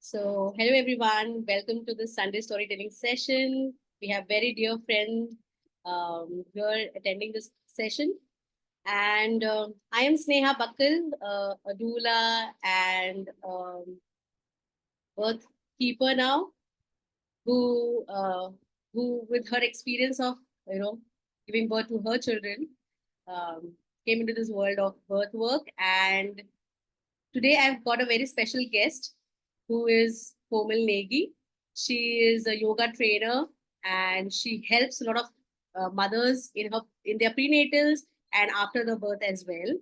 So, hello everyone. Welcome to this Sunday storytelling session. We have very dear friend here attending this session, and I am Sneha Bakkal, a doula and birth keeper now, who uh, who with her experience of you know giving birth to her children um, came into this world of birth work. And today I've got a very special guest who is Komal Negi. She is a yoga trainer and she helps a lot of mothers in their prenatals and after the birth as well.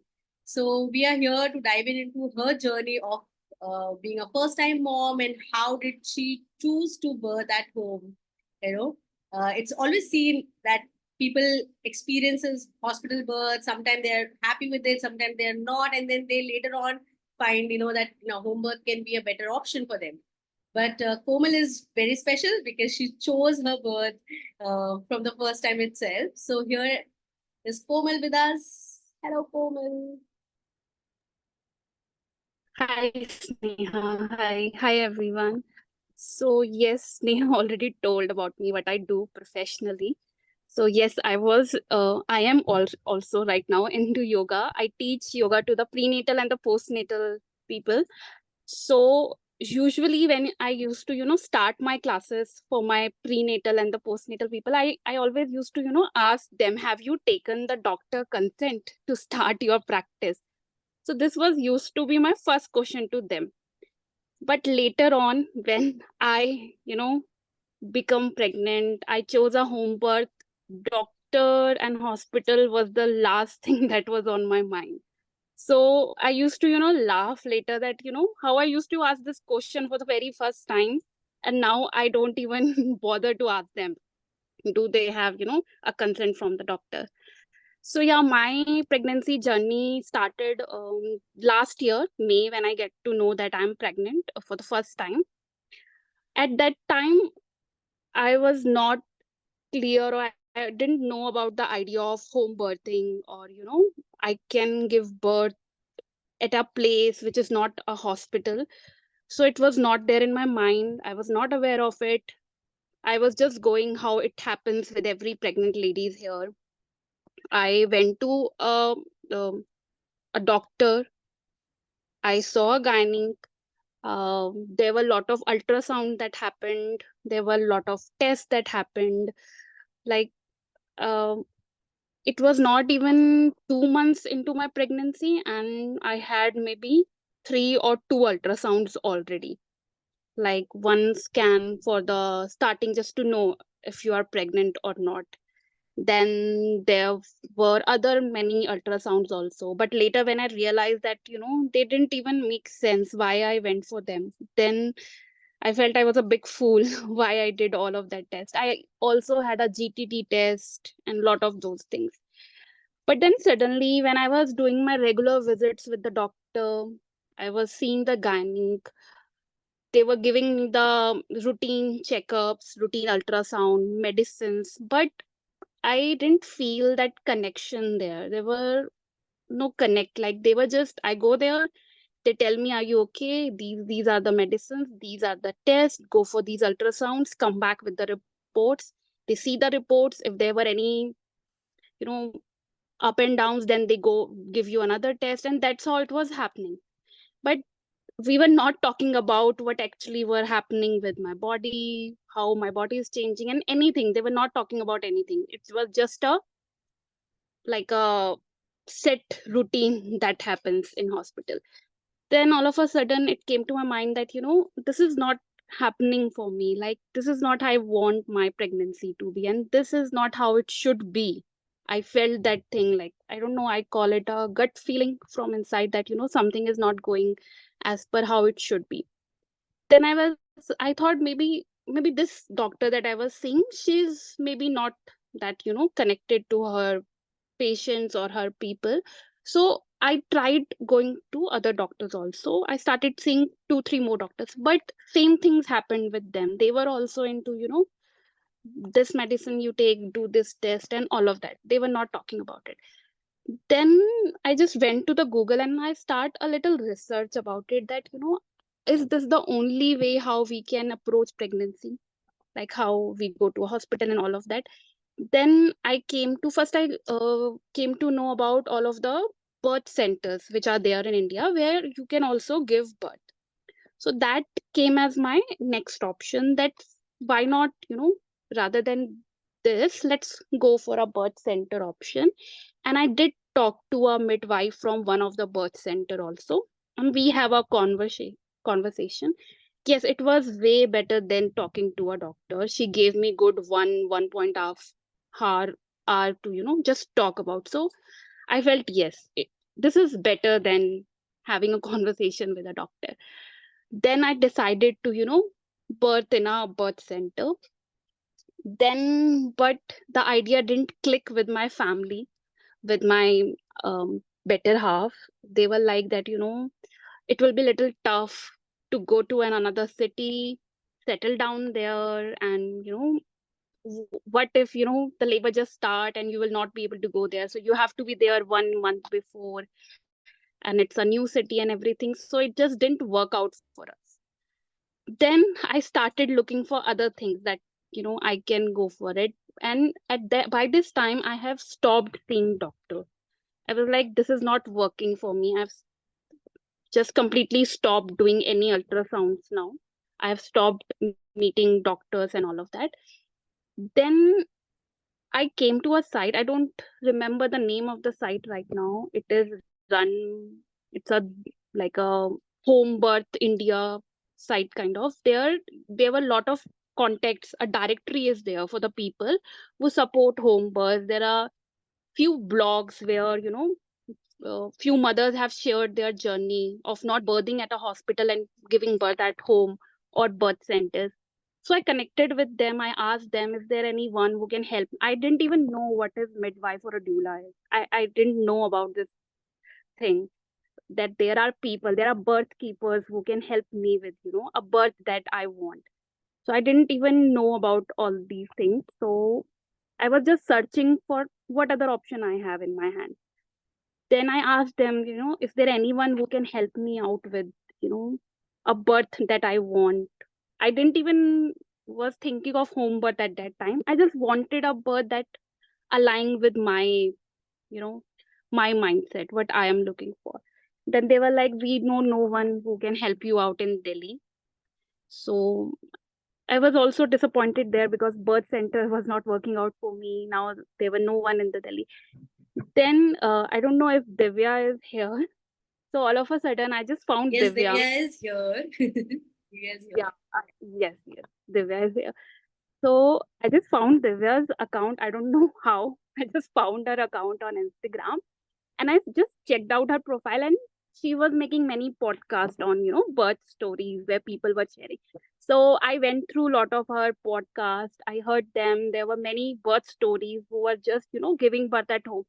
So we are here to dive into her journey of being a first-time mom and how did she choose to birth at home. It's always seen that people experiences hospital birth. Sometimes they're happy with it, sometimes they're not, and then they later on find that home birth can be a better option for them. But Komal is very special because she chose her birth from the first time itself. So here is Komal with us. Hello, Komal. Hi, Sneha. Hi, everyone. So, yes, Sneha already told about me what I do professionally. So, yes, I am also right now into yoga. I teach yoga to the prenatal and the postnatal people. So, usually when I used to, start my classes for my prenatal and the postnatal people, I always used to, ask them, have you taken the doctor consent to start your practice? So this was used to be my first question to them. But later on, when I, become pregnant, I chose a home birth. Doctor and hospital was the last thing that was on my mind. So I used to, laugh later that, how I used to ask this question for the very first time. And now I don't even bother to ask them, do they have, a consent from the doctor? So yeah, my pregnancy journey started last year, May, when I get to know that I'm pregnant for the first time. At that time, I was not clear or I didn't know about the idea of home birthing or, I can give birth at a place which is not a hospital. So it was not there in my mind. I was not aware of it. I was just going how it happens with every pregnant ladies here. I went to um, a doctor. I saw a gynae. There were a lot of ultrasound that happened. There were a lot of tests that happened. Like, um it was not even 2 months into my pregnancy, and I had maybe three or two ultrasounds already. Like one scan for the starting just to know if you are pregnant or not. Then there were other many ultrasounds also, but later when I realized that they didn't even make sense why I went for them, then I felt I was a big fool why I did all of that test. I also had a GTT test and lot of those things. But then suddenly when I was doing my regular visits with the doctor, I was seeing the gynec, they were giving me the routine checkups, routine ultrasound, medicines, but I didn't feel that connection there. There were no connect. Like they were just, I go there, they tell me, are you okay? These are the medicines, these are the tests, go for these ultrasounds, come back with the reports. They see the reports. If there were any, you know, up and downs, then they go give you another test, and that's how it was happening. But we were not talking about what actually were happening with my body, how my body is changing, and anything. They were not talking about anything. It was just a like a set routine that happens in hospital. Then all of a sudden it came to my mind that this is not happening for me. Like this is not how I want my pregnancy to be, and this is not how it should be. I felt that thing, like I don't know, I call it a gut feeling from inside that something is not going as per how it should be. Then I thought maybe this doctor that I was seeing, she's maybe not that connected to her patients or her people. So I tried going to other doctors also. I started seeing two, three more doctors, but same things happened with them. They were also into, this medicine you take, do this test, and all of that. They were not talking about it. Then I just went to the Google and I start a little research about it that, is this the only way how we can approach pregnancy, like how we go to a hospital and all of that? Then I came to first I came to know about all of the birth centers which are there in India where you can also give birth. So that came as my next option, that why not, rather than this, let's go for a birth center option. And I did talk to a midwife from one of the birth center also, and we have a conversation. Yes, it was way better than talking to a doctor. She gave me good 1.5 hour hour to just talk about. So I felt yes, this is better than having a conversation with a doctor. Then I decided to birth in a birth center. Then but the idea didn't click with my family, with my better half. They were like that, it will be little tough to go to another city, settle down there, and what if the labor just start and you will not be able to go there, so you have to be there 1 month before, and it's a new city and everything, so it just didn't work out for us. Then I started looking for other things that I can go for it. And at that, by this time, I have stopped seeing doctor. I was like, this is not working for me. I've just completely stopped doing any ultrasounds now. I have stopped meeting doctors and all of that. Then I came to a site. I don't remember the name of the site right now. It is run. It's a like a home birth India site kind of. There were a lot of contacts. A directory is there for the people who support home birth. There are few blogs where few mothers have shared their journey of not birthing at a hospital and giving birth at home or birth centers. So I connected with them. I asked them, is there anyone who can help? I didn't even know what is midwife or a doula is. I didn't know about this thing, that there are people, there are birth keepers who can help me with, a birth that I want. So I didn't even know about all these things. So I was just searching for what other option I have in my hand. Then I asked them, is there anyone who can help me out with, a birth that I want? I didn't even was thinking of home birth at that time. I just wanted a birth that aligned with my, my mindset, what I am looking for. Then they were like, we know no one who can help you out in Delhi. So I was also disappointed there because birth center was not working out for me. Now there were no one in the Delhi. Then I don't know if Divya is here. So all of a sudden, I just found Yes, Divya. Divya is here. Divya is here. Yeah, yes, Divya is here. So I just found Divya's account. I don't know how. I just found her account on Instagram, and I just checked out her profile, and she was making many podcasts on birth stories where people were sharing. So I went through a lot of her podcasts. I heard them. There were many birth stories who were just giving birth at home.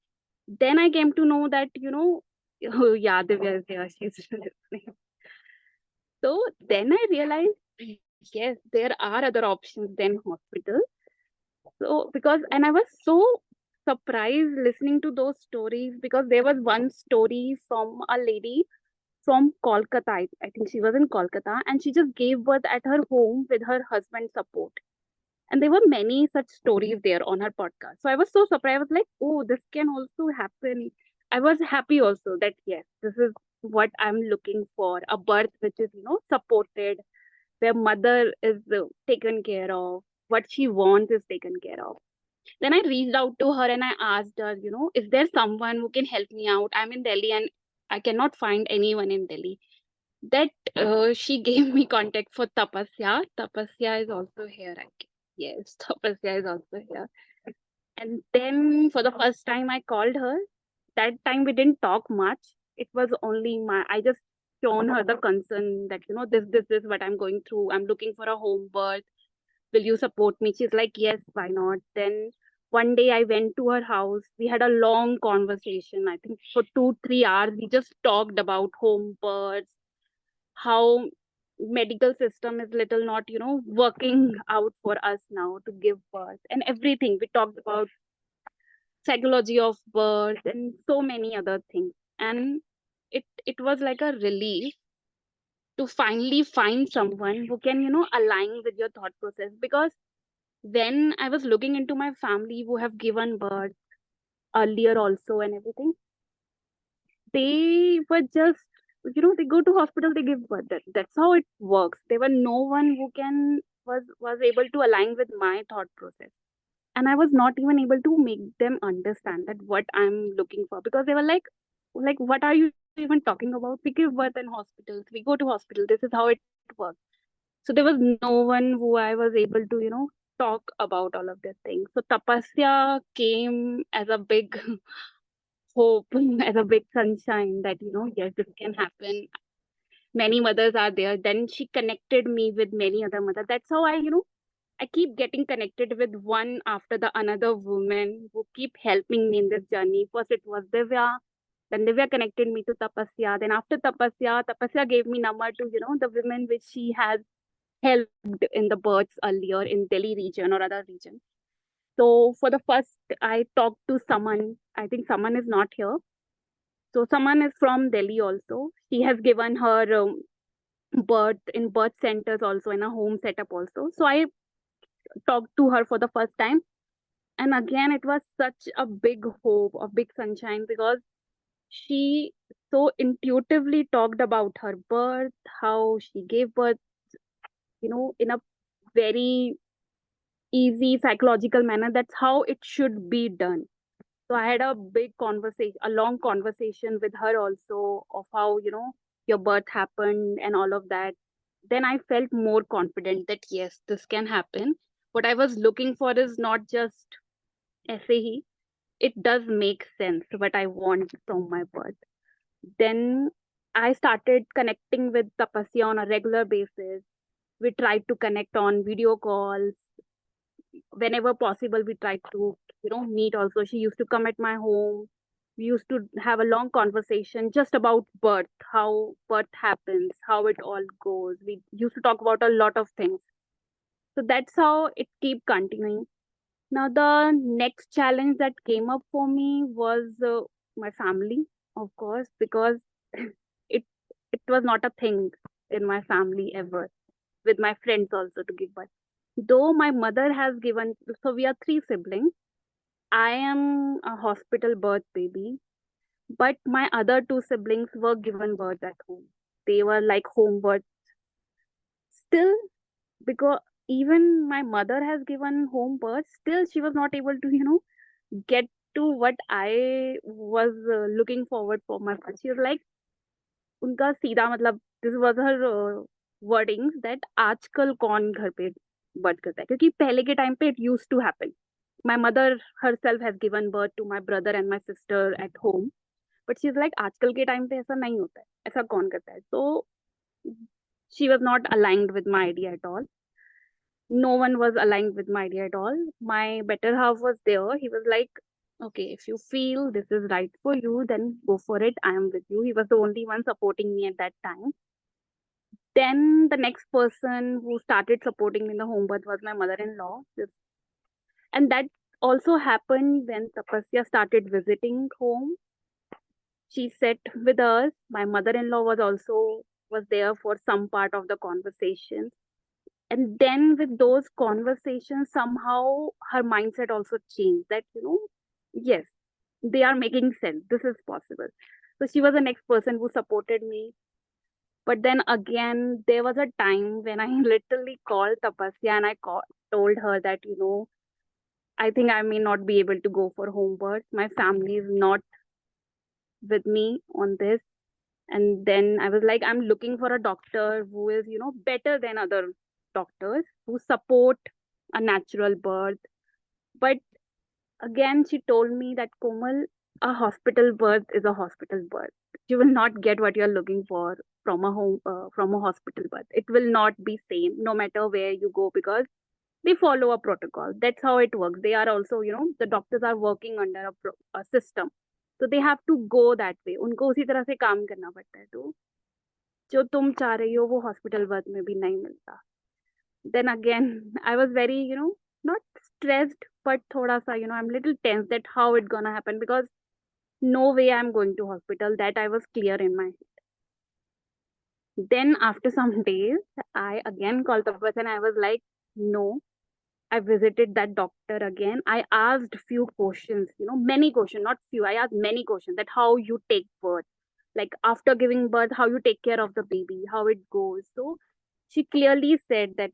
Then I came to know that oh yeah, Divya is here. She's listening. So then I realized, yes, there are other options than hospital. So because, and I was so surprised listening to those stories, because there was one story from a lady from Kolkata. I think she was in Kolkata, and she just gave birth at her home with her husband's support. And there were many such stories there on her podcast. So I was so surprised. I was like, oh, this can also happen. I was happy also that yes, this is what I'm looking for, a birth which is, supported, where mother is taken care of, what she wants is taken care of. Then I reached out to her and I asked her, is there someone who can help me out? I'm in Delhi and I cannot find anyone in Delhi. That she gave me contact for Tapasya. Tapasya is also here. Yes, Tapasya is also here. And then for the first time, I called her. That time we didn't talk much. It was only I just shown her the concern that, this is what I'm going through. I'm looking for a home birth. Will you support me? She's like, yes, why not? Then one day I went to her house. We had a long conversation. I think for 2-3 hours, we just talked about home births, how medical system is little not working out for us now to give birth, and everything. We talked about psychology of birth and so many other things. And it was like a relief to finally find someone who can, align with your thought process. Because when I was looking into my family who have given birth earlier also and everything, they were just, they go to hospital, they give birth. That's how it works. There were no one who was able to align with my thought process. And I was not even able to make them understand that what I'm looking for, because they were like, what are you even talking about? We give birth in hospitals, we go to hospital, this is how it works. So there was no one who I was able to, talk about all of these things. So tapasya came as a big hope, as a big sunshine that, yes, this can happen. Many mothers are there. Then she connected me with many other mothers. That's how I keep getting connected with one after the another woman who keep helping me in this journey. First it was Divya, then Divya connected me to Tapasya. Then after Tapasya, Tapasya gave me number to, the women which she has helped in the births earlier in Delhi region or other region. So for the first, I talked to Saman. I think Saman is not here. So Saman is from Delhi also. She has given her birth in birth centers also, in a home setup also. So I talked to her for the first time. And again, it was such a big hope, a big sunshine, because she so intuitively talked about her birth, how she gave birth, in a very easy psychological manner. That's how it should be done. So I had a big conversation, a long conversation with her also of how, your birth happened and all of that. Then I felt more confident that yes, this can happen. What I was looking for is not just SAE, it does make sense what I want from my birth. Then I started connecting with Tapasya on a regular basis. We tried to connect on video calls. Whenever possible, we tried to, meet also. She used to come at my home. We used to have a long conversation just about birth, how birth happens, how it all goes. We used to talk about a lot of things. So that's how it keep continuing. Now, the next challenge that came up for me was my family, of course, because it it was not a thing in my family ever, with my friends also to give birth. Though my mother has given, so we are three siblings. I am a hospital birth baby, but my other two siblings were given birth at home. They were like home birth. Still, because even my mother has given home birth, still she was not able to, get to what I was looking forward for my first. She was like, उनका सीधा मतलब this was her wordings that आजकल कौन घर पे birth करता है, क्योंकि पहले के time पे it used to happen. My mother herself has given birth to my brother and my sister at home, but she's like आजकल के time पे ऐसा नहीं होता है, ऐसा कौन करता है. So she was not aligned with my idea at all. No one was aligned with my idea at all. My better half was there. He was like, okay, if you feel this is right for you, then go for it. I am with you. He was the only one supporting me at that time. Then the next person who started supporting me in the home birth was my mother-in-law. And that also happened when Tapasya started visiting home. She sat with us. My mother-in-law was there for some part of the conversation. And then with those conversations, somehow her mindset also changed that, yes, they are making sense. This is possible. So she was the next person who supported me. But then again, there was a time when I literally called Tapasya and told her that, I think I may not be able to go for home birth. My family is not with me on this. And then I was like, I'm looking for a doctor who is, better than other doctors who support a natural birth. But again, she told me that Komal, a hospital birth is a hospital birth. You will not get what you're looking for from a hospital birth. It will not be same no matter where you go, because they follow a protocol. That's how it works. They are also, the doctors are working under a system. So they have to go that way. उनको उसी तरह से काम करना पड़ता है. तो जो तुम चाह रही हो वो हॉस्पिटल वर्क में भी नहीं मिलता. Then again, I was very, not stressed, but thoda sa, I'm little tense that how it gonna happen, because no way I'm going to hospital. That I was clear in my head. Then after some days, I again called the person. I was like, no, I visited that doctor again. I asked few questions, many questions, not few. I asked many questions that how you take birth, like after giving birth, how you take care of the baby, how it goes. So she clearly said that,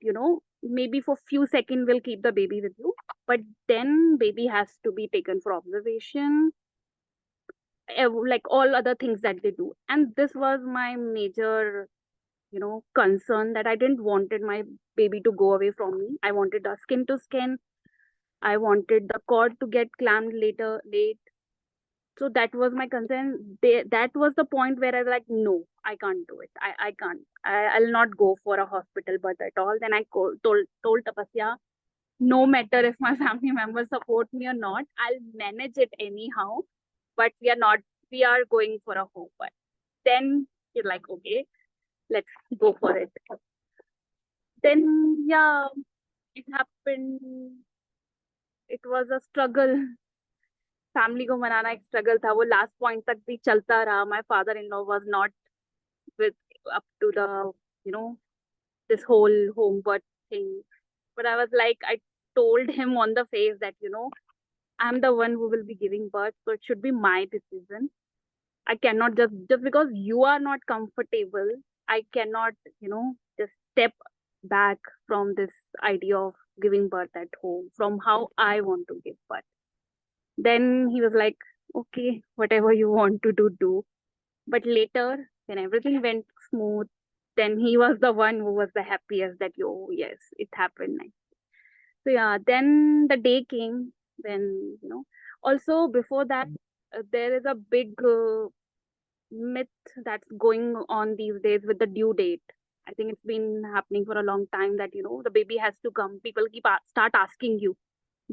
maybe for few seconds we'll keep the baby with you, but then baby has to be taken for observation, like all other things that they do. And this was my major, concern, that I didn't wanted my baby to go away from me. I wanted the skin to skin. I wanted the cord to get clamped late. So that was my concern. That was the point where I was like, no, I can't do it. I can't. I'll not go for a hospital birth at all. Then I told Tapasya, no matter if my family members support me or not, I'll manage it anyhow. But we are going for a home birth. Then you're like, okay, let's go for it. Then, yeah, it happened. It was a struggle. Family को मनाना एक struggle था, वो last point तक भी चलता रहा. My father in law was not with up to the, you know this whole home birth thing. But I was like, I told him on the face that, I'm the one who will be giving birth, so it should be my decision. I cannot just because you are not comfortable, I cannot, just step back from this idea of giving birth at home, from how I want to give birth. Then he was like, okay, whatever you want to do. But later, when everything went smooth, then he was the one who was the happiest that, oh, yes, it happened. So, yeah, then the day came when, also before that, there is a big myth that's going on these days with the due date. I think it's been happening for a long time that, the baby has to come. People start asking you,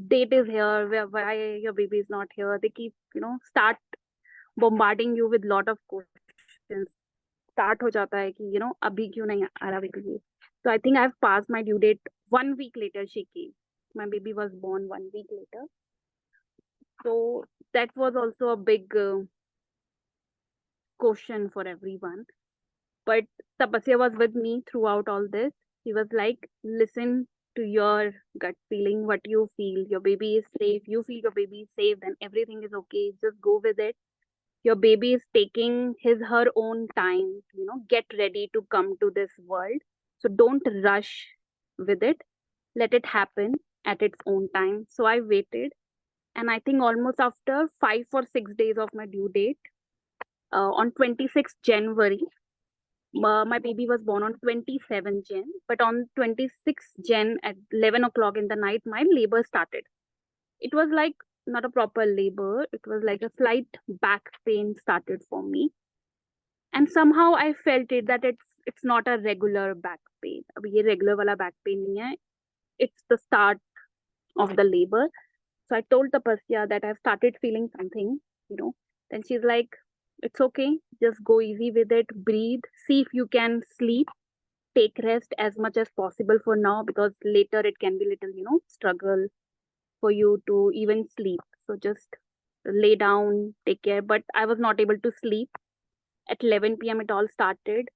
date is here, why your baby is not here. They keep, start bombarding you with lot of questions. Start हो जाता है कि, अभी क्यों नहीं आ रहा baby. So I think I've passed my due date. 1 week later she came. My baby was born 1 week later. So that was also a big question for everyone. But Tapasya was with me throughout all this. He was like, listen to your gut feeling, what you feel. Your baby is safe. You feel your baby is safe, then everything is okay. Just go with it. Your baby is taking her own time, get ready to come to this world. So don't rush with it. Let it happen at its own time. So I waited. And I think almost after 5 or 6 days of my due date, on 26th January, my baby was born on 27th Jan, but on 26th Jan at 11 o'clock in the night, my labor started. It was like not a proper labor. It was like a slight back pain started for me. And somehow I felt it that it's not a regular back pain. अब ये regular वाला back pain नहीं है. It's the start of the labor. So I told Tapasya that I've started feeling something, you know. Then she's like, it's okay. Just go easy with it. Breathe. See if you can sleep. Take rest as much as possible for now, because later it can be little, struggle for you to even sleep. So just lay down, take care. But I was not able to sleep. At 11 p.m. it all started.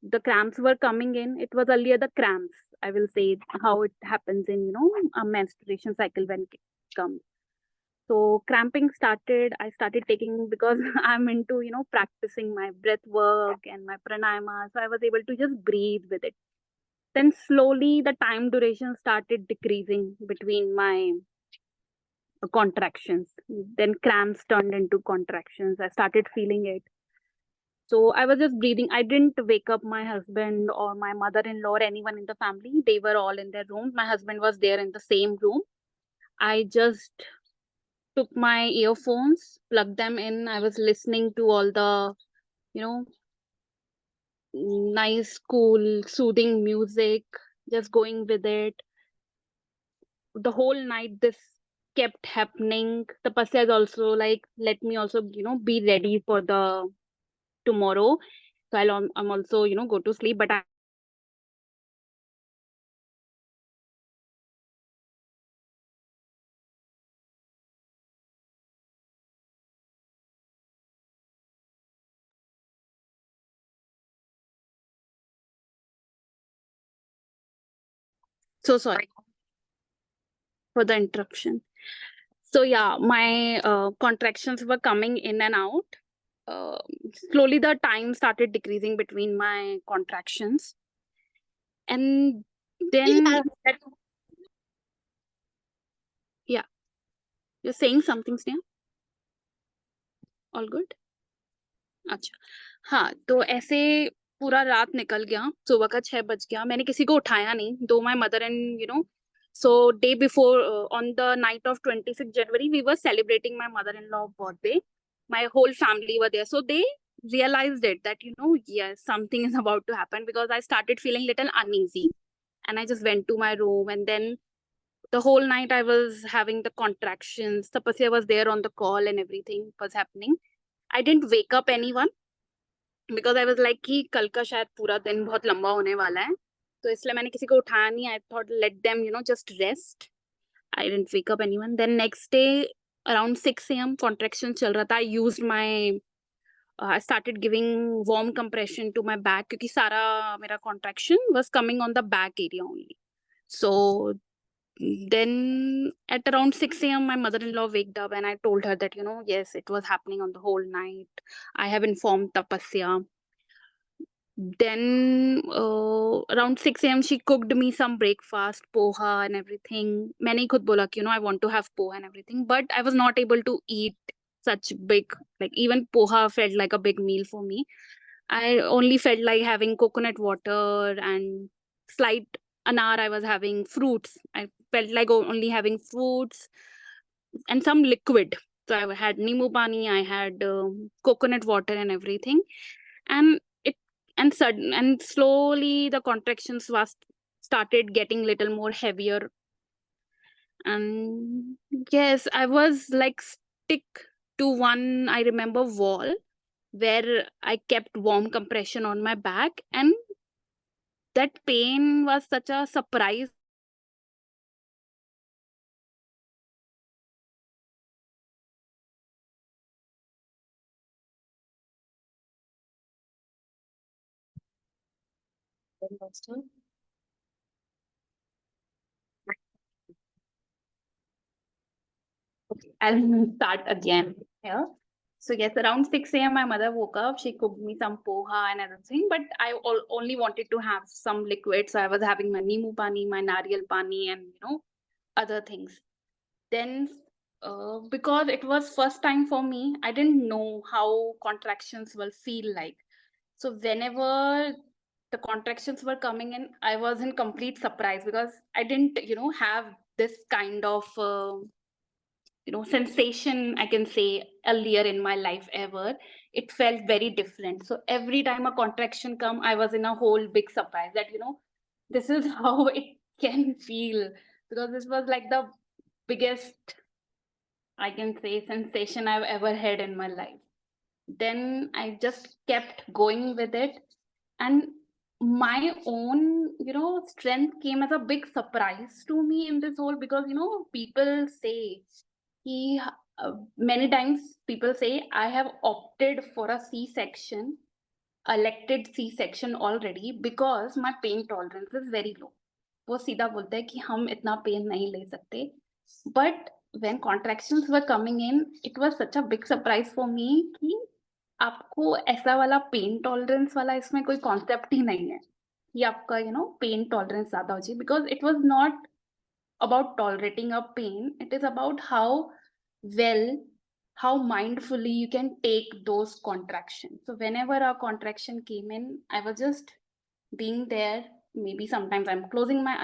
The cramps were coming in. It was earlier the cramps. I will say how it happens in, a menstruation cycle when it comes. So cramping started. I started taking, because I'm into, practicing my breath work and my pranayama. So I was able to just breathe with it. Then slowly the time duration started decreasing between my contractions. Then cramps turned into contractions. I started feeling it. So I was just breathing. I didn't wake up my husband or my mother-in-law or anyone in the family. They were all in their room. My husband was there in the same room. I just took my earphones, plugged them in. I was listening to all the, you know, nice, cool, soothing music, just going with it. The whole night this kept happening. Tapasya is also like, let me also, be ready for the tomorrow. So I'm also, go to sleep, but So sorry for the interruption. So yeah, my contractions were coming in and out. Uh, Slowly, the time started decreasing between my contractions, and then yeah, you're saying something, Sneha? All good? अच्छा, हाँ, तो ऐसे पूरा रात निकल गया, सुबह का 6 बज गया, मैंने किसी को उठाया नहीं, दो my mother and so day before, on the night of 26th January, we were celebrating my mother-in-law birthday. My whole family were there, so they realized it that yes, something is about to happen, because I started feeling little uneasy, and I just went to my room, and then the whole night I was having the contractions. Tapasya was there on the call, and everything was happening. I didn't wake up anyone, because I was like कि कल का शायद पूरा दिन बहुत लंबा होने वाला है, तो इसलिए मैंने किसी को उठाया नहीं. I thought let them just rest. I didn't wake up anyone. Then next day around 6 AM contraction चल रहा था. I used my I started giving warm compression to my back, क्योंकि सारा मेरा contraction was coming on the back area only. So then at around 6 AM, my mother-in-law waked up, and I told her that, yes, it was happening on the whole night. I have informed Tapasya. Then around 6 AM, she cooked me some breakfast, poha and everything. मैंने ही खुद बोला कि I want to have poha and everything, but I was not able to eat such big, like even poha felt like a big meal for me. I only felt like having coconut water and slight anar. I was having fruits. I felt like only having fruits and some liquid. So I had nimu pani, I had coconut water and everything, and it and sudden and slowly the contractions was started getting little more heavier. And yes, I was like stick to one, I remember, wall where I kept warm compression on my back, and that pain was such a surprise. Lost her. Okay, I'll start again here. So yes, around 6 AM, my mother woke up. She cooked me some poha and everything, but I only wanted to have some liquid. So I was having my nimu pani, my nariyal pani, and other things. Then, because it was first time for me, I didn't know how contractions will feel like. So whenever the contractions were coming in, I was in complete surprise, because I didn't, have this kind of sensation, I can say, earlier in my life ever. It felt very different. So every time a contraction come, I was in a whole big surprise that this is how it can feel, because this was like the biggest, I can say, sensation I've ever had in my life. Then I just kept going with it, and my own strength came as a big surprise to me in this whole, because people say he many times people say I have opted for a C-section, elected C-section already, because my pain tolerance is very low. वो सीधा बोलते हैं कि हम इतना pen नहीं ले सकते. But when contractions were coming in, it was such a big surprise for me कि आपको ऐसा वाला पेन टॉलरेंस वाला इसमें कोई कॉन्सेप्ट ही नहीं है कि आपका पेन टॉलरेंस ज्यादा हो जाए, because it was not about tolerating a pain. It is about how mindfully you can take those contractions. So whenever a contraction came in, I was just being there. Maybe sometimes I was closing my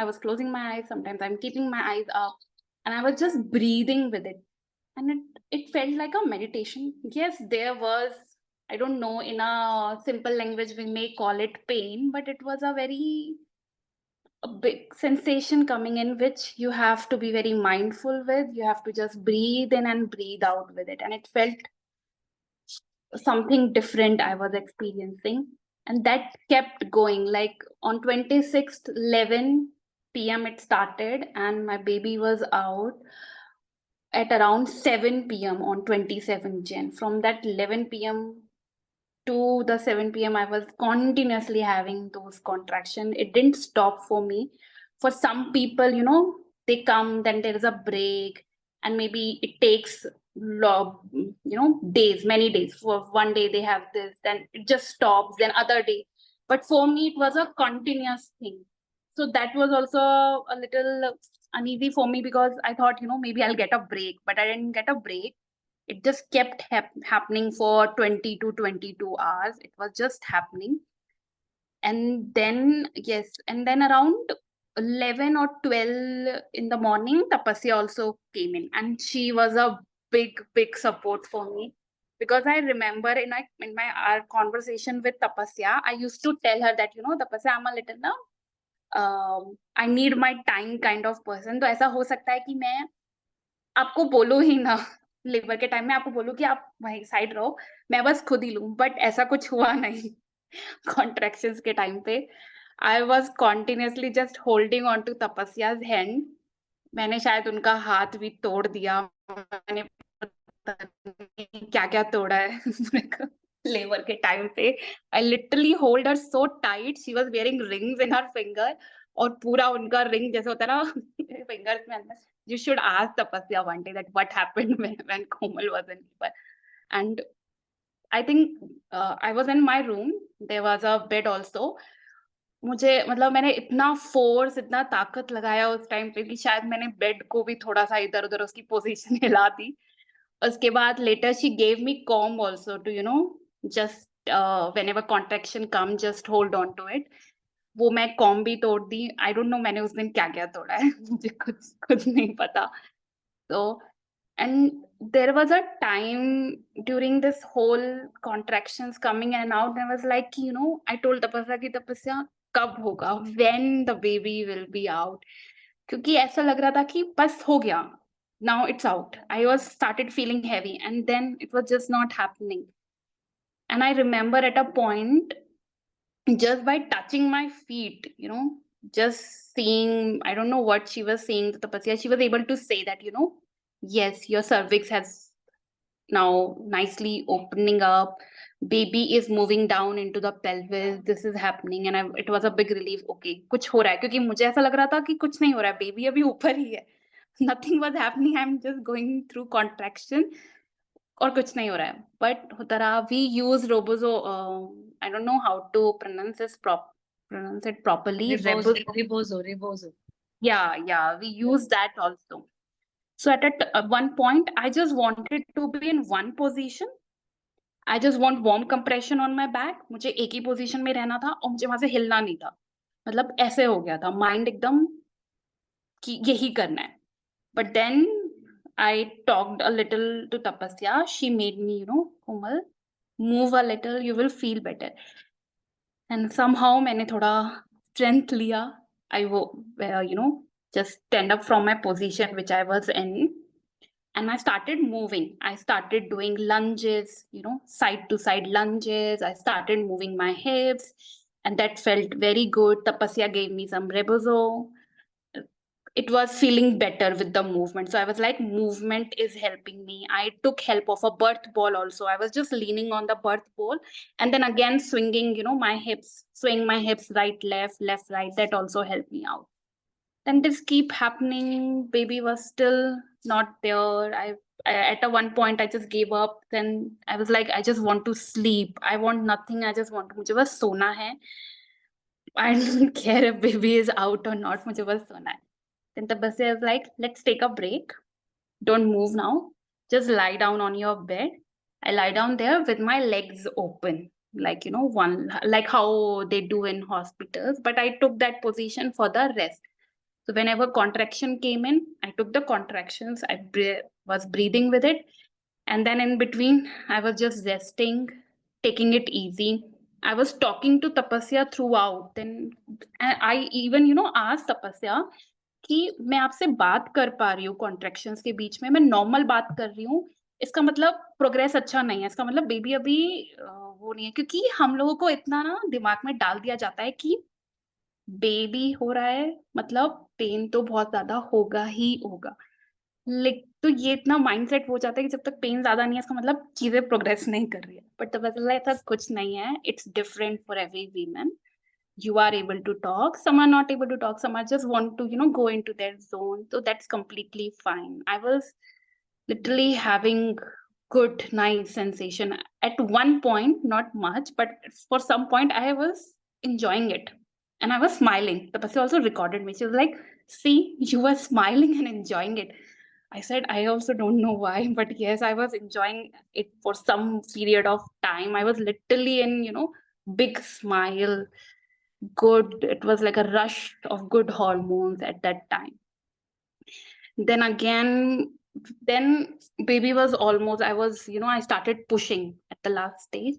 eyes, sometimes I'm keeping my eyes up, and I was just breathing with it. And it felt like a meditation. Yes, there was, I don't know, in a simple language we may call it pain, but it was a big sensation coming in, which you have to be very mindful with. You have to just breathe in and breathe out with it. And it felt something different I was experiencing. And that kept going. Like on 26th, 11 PM it started, and my baby was out at around 7 PM on 27th Jan. From that 11 PM to the 7 PM, I was continuously having those contractions. It didn't stop for me for some people, they come, then there is a break, and maybe it takes days, many days. For one day they have this, then it just stops, then other day. But for me, it was a continuous thing. So that was also a little uneasy for me, because I thought, maybe I'll get a break, but I didn't get a break. It just kept happening for 20 to 22 hours. It was just happening. And then, yes, and then around 11 or 12 in the morning, Tapasya also came in, and she was a big support for me. Because I remember in my our conversation with Tapasya, I used to tell her that, Tapasya, I'm a little now, I need my time kind of person. तो ऐसा हो सकता है कि मैं आपको बोलूं ही ना, लेबर के टाइम में आपको बोलूं कि आप वहीं साइड रहो, मैं बस खुद ही लूं, बट ऐसा कुछ हुआ नहीं। कॉन्ट्रैक्शंस के टाइम पे I was continuously just holding on to Tapasya's hand. मैंने शायद उनका हाथ भी तोड़ दिया, मैंने क्या क्या तोड़ा है लेबर के टाइम पे। I literally hold her so tight, she was wearing rings in her finger, और पूरा उनका रिंग जैसे होता है ना फिंगर्स में अंदर। You should ask Tapasya one day that what happened when Komal was in labor. And I think I was in my room. There was a bed also. मुझे मतलब मैंने इतना फोर्स, इतना ताकत लगाया उस टाइम पे कि शायद मैंने बेड को भी थोड़ा सा इधर उधर उसकी पोजीशन हिला दी। उसके बाद later she gave me comb also to just whenever contraction come just hold on to it. वो मैं कॉम भी तोड़ दी। आई डोंट नो मैंने उस दिन क्या क्या तोड़ा है मुझे खुद खुद नहीं पता। So, and there was a time during this whole contractions coming and out, I was like, I told Tapasya कि Tapasya कब होगा, when the baby will be out, क्योंकि ऐसा लग रहा था कि बस हो गया, now it's out. I was started feeling heavy, and then it was just not happening. And I remember at a point, just by touching my feet, just seeing, I don't know what she was saying to Tapasya, she was able to say that, yes, your cervix has now nicely opening up, baby is moving down into the pelvis, this is happening. And it was a big relief. Okay, कुछ हो रहा है, क्योंकि मुझे ऐसा लग रहा था कि कुछ नहीं हो रहा है, baby अभी ऊपर ही है, nothing was happening, I'm just going through contraction, और कुछ नहीं हो रहा है। बट होता रहा, वी यूज रोबोजो, I don't know how to pronounce it properly, Rebozo. yeah, we use that also. So at one point I just wanted to be in one position. I just want warm compression on my back. मुझे एक ही position में रहना था, और मुझे वहां से हिलना नहीं था। मतलब ऐसे हो गया था माइंड एकदम कि यही करना है। But then I talked a little to Tapasya. She made me, Komal, move a little, you will feel better. And somehow मैंने थोड़ा strength लिया. I just stand up from my position which I was in, and I started moving. I started doing lunges, side to side lunges. I started moving my hips, and that felt very good. Tapasya gave me some rebozo. It was feeling better with the movement. So I was like, movement is helping me. I took help of a birth ball also. I was just leaning on the birth ball, and then again swinging, my hips, swing my hips right, left, right. That also helped me out. Then this keep happening. Baby was still not there. I at a one point I just gave up. Then I was like, I just want to sleep. I want nothing. I just want to, मुझे बस सोना है. I don't care if baby is out or not. मुझे बस सोना है. Then Tapasya is like, let's take a break. Don't move now. Just lie down on your bed. I lie down there with my legs open, like, one, like how they do in hospitals. But I took that position for the rest. So whenever contraction came in, I took the contractions. I was breathing with it. And then in between, I was just resting, taking it easy. I was talking to Tapasya throughout. Then I even, asked Tapasya कि मैं आपसे बात कर पा रही हूँ contractions के बीच में, मैं नॉर्मल बात कर रही हूँ, इसका मतलब प्रोग्रेस अच्छा नहीं है, इसका मतलब बेबी अभी वो नहीं है। क्योंकि हम लोगों को इतना ना दिमाग में डाल दिया जाता है कि बेबी हो रहा है मतलब पेन तो बहुत ज्यादा होगा ही होगा। तो ये इतना माइंडसेट हो जाता है कि जब तक पेन ज्यादा नहीं है, इसका मतलब चीजें प्रोग्रेस नहीं कर रही है। बट तो ऐसा कुछ नहीं है, it's different for every women. you are able to talk, some are not able to talk, some are just want to, go into their zone. So that's completely fine. I was literally having good night sensation at one point, not much, but for some point I was enjoying it and I was smiling. The person also recorded me. She was like, see, you were smiling and enjoying it. I said, I also don't know why, but yes, I was enjoying it for some period of time. I was literally in, big smile, good. It was like a rush of good hormones at that time. Then again, then baby was almost, I was, I started pushing at the last stage.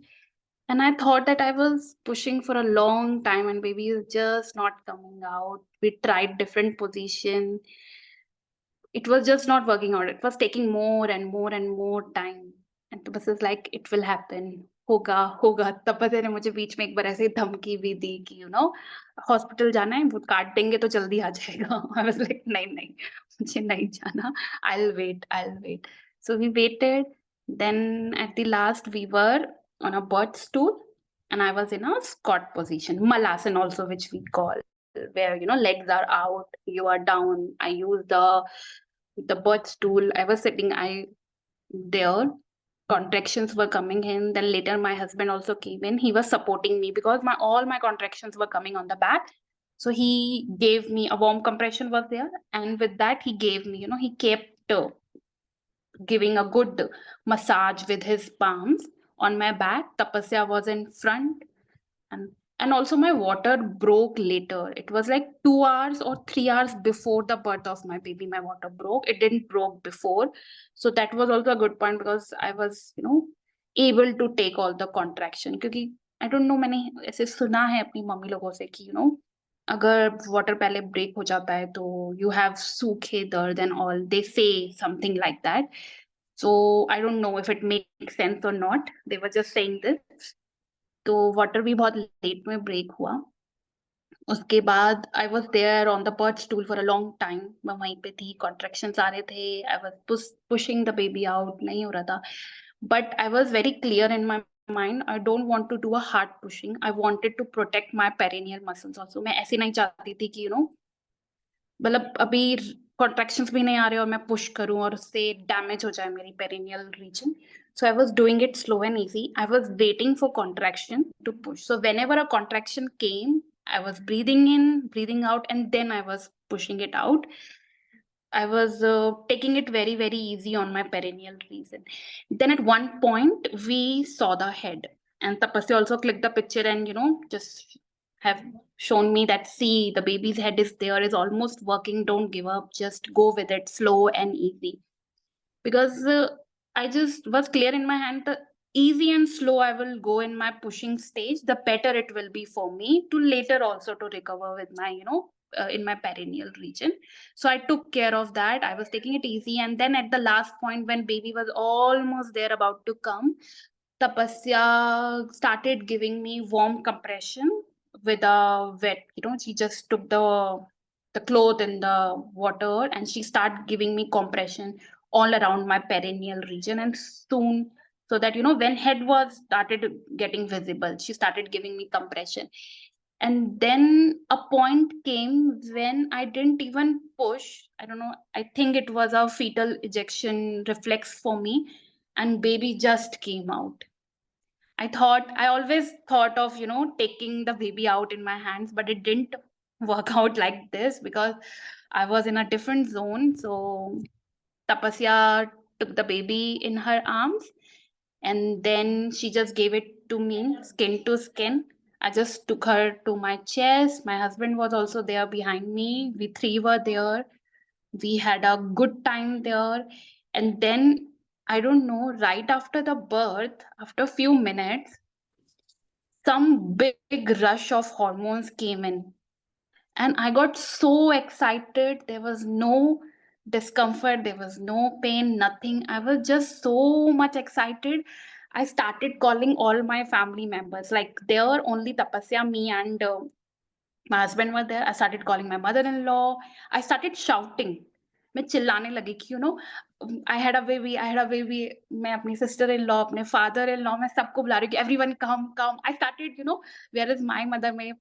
And I thought that I was pushing for a long time and baby is just not coming out. We tried different positions. It was just not working out. It was taking more and more and more time. And तो बस like it will happen, होगा होगा. तब बस ने मुझे बीच में एक बार ऐसे ही धमकी भी दी कि हॉस्पिटल जाना है, वो काट देंगे तो जल्दी आ जाएगा. I was like नहीं नहीं, मुझे नहीं जाना. I'll wait. So we waited. Then at the last we were on a birth stool and I was in a squat position, malasan also, which we call, where legs are out, you are down. I use the birth stool. I was sitting, I there, contractions were coming in. Then later my husband also came in. He was supporting me because my all my contractions were coming on the back. So he gave me a warm compression was there, and with that he gave me, he kept giving a good massage with his palms on my back. Tapasya was in front, and also my water broke later. It was like 2 hours or 3 hours before the birth of my baby. My water broke. It didn't broke before, so that was also a good point because I was, able to take all the contraction. क्योंकि I don't know, मैंने ऐसे सुना है अपनी mummy लोगों से कि अगर वाटर पहले ब्रेक हो जाता है तो you have सूखे दर्द and all. They say something like that. So I don't know if it makes sense or not. They were just saying this. तो वाटर भी बहुत लेट में ब्रेक हुआ. उसके बाद I was there on the birth stool for a long time. मैं वहीं पे थी, कॉन्ट्रेक्शंस आ रहे थे, I was pushing the baby out, नहीं हो रहा था. But I was very clear in my mind. I don't want to do a hard pushing. I wanted to protect my perineal muscles also. मैं ऐसे नहीं चाहती थी कि मतलब अभी कॉन्ट्रैक्शंस भी नहीं आ रहे और मैं पुश करूं और उससे डैमेज हो जाए मेरी perineal region. So I was doing it slow and easy. I was waiting for contraction to push. So whenever a contraction came, I was breathing in, breathing out, and then I was pushing it out. I was taking it very, very easy on my perineal region. Then at one point, we saw the head. And Tapasya also clicked the picture and, just have shown me that, see, the baby's head is there, is almost working. Don't give up. Just go with it, slow and easy. Because I just was clear in my hand, the easy and slow I will go in my pushing stage, the better it will be for me to later also to recover with my, in my perineal region. So I took care of that. I was taking it easy. And then at the last point, when baby was almost there about to come, Tapasya started giving me warm compression with a wet, she just took the cloth in the water and she started giving me compression all around my perineal region. And soon, so that when head was started getting visible, she started giving me compression. And then a point came when I didn't even push. I don't know, I think it was a fetal ejection reflex for me, and baby just came out. I always thought of, taking the baby out in my hands, but it didn't work out like this because I was in a different zone. So Tapasya took the baby in her arms and then she just gave it to me, skin to skin. I just took her to my chest. My husband was also there behind me. We three were there. We had a good time there. And then, I don't know, right after the birth, after a few minutes, some big rush of hormones came in. And I got so excited. There was no discomfort, there was no pain, nothing. I was just so much excited. I started calling all my family members. Like, there were only Tapasya, me, and my husband were there. I started calling my mother in law. I started shouting. मैं चिल्लाने लगी कि आई had a baby. मैं अपनी sister in law, अपने father in law, मैं सबको बुला रही हूँ, everyone come come. I started where is my mother, में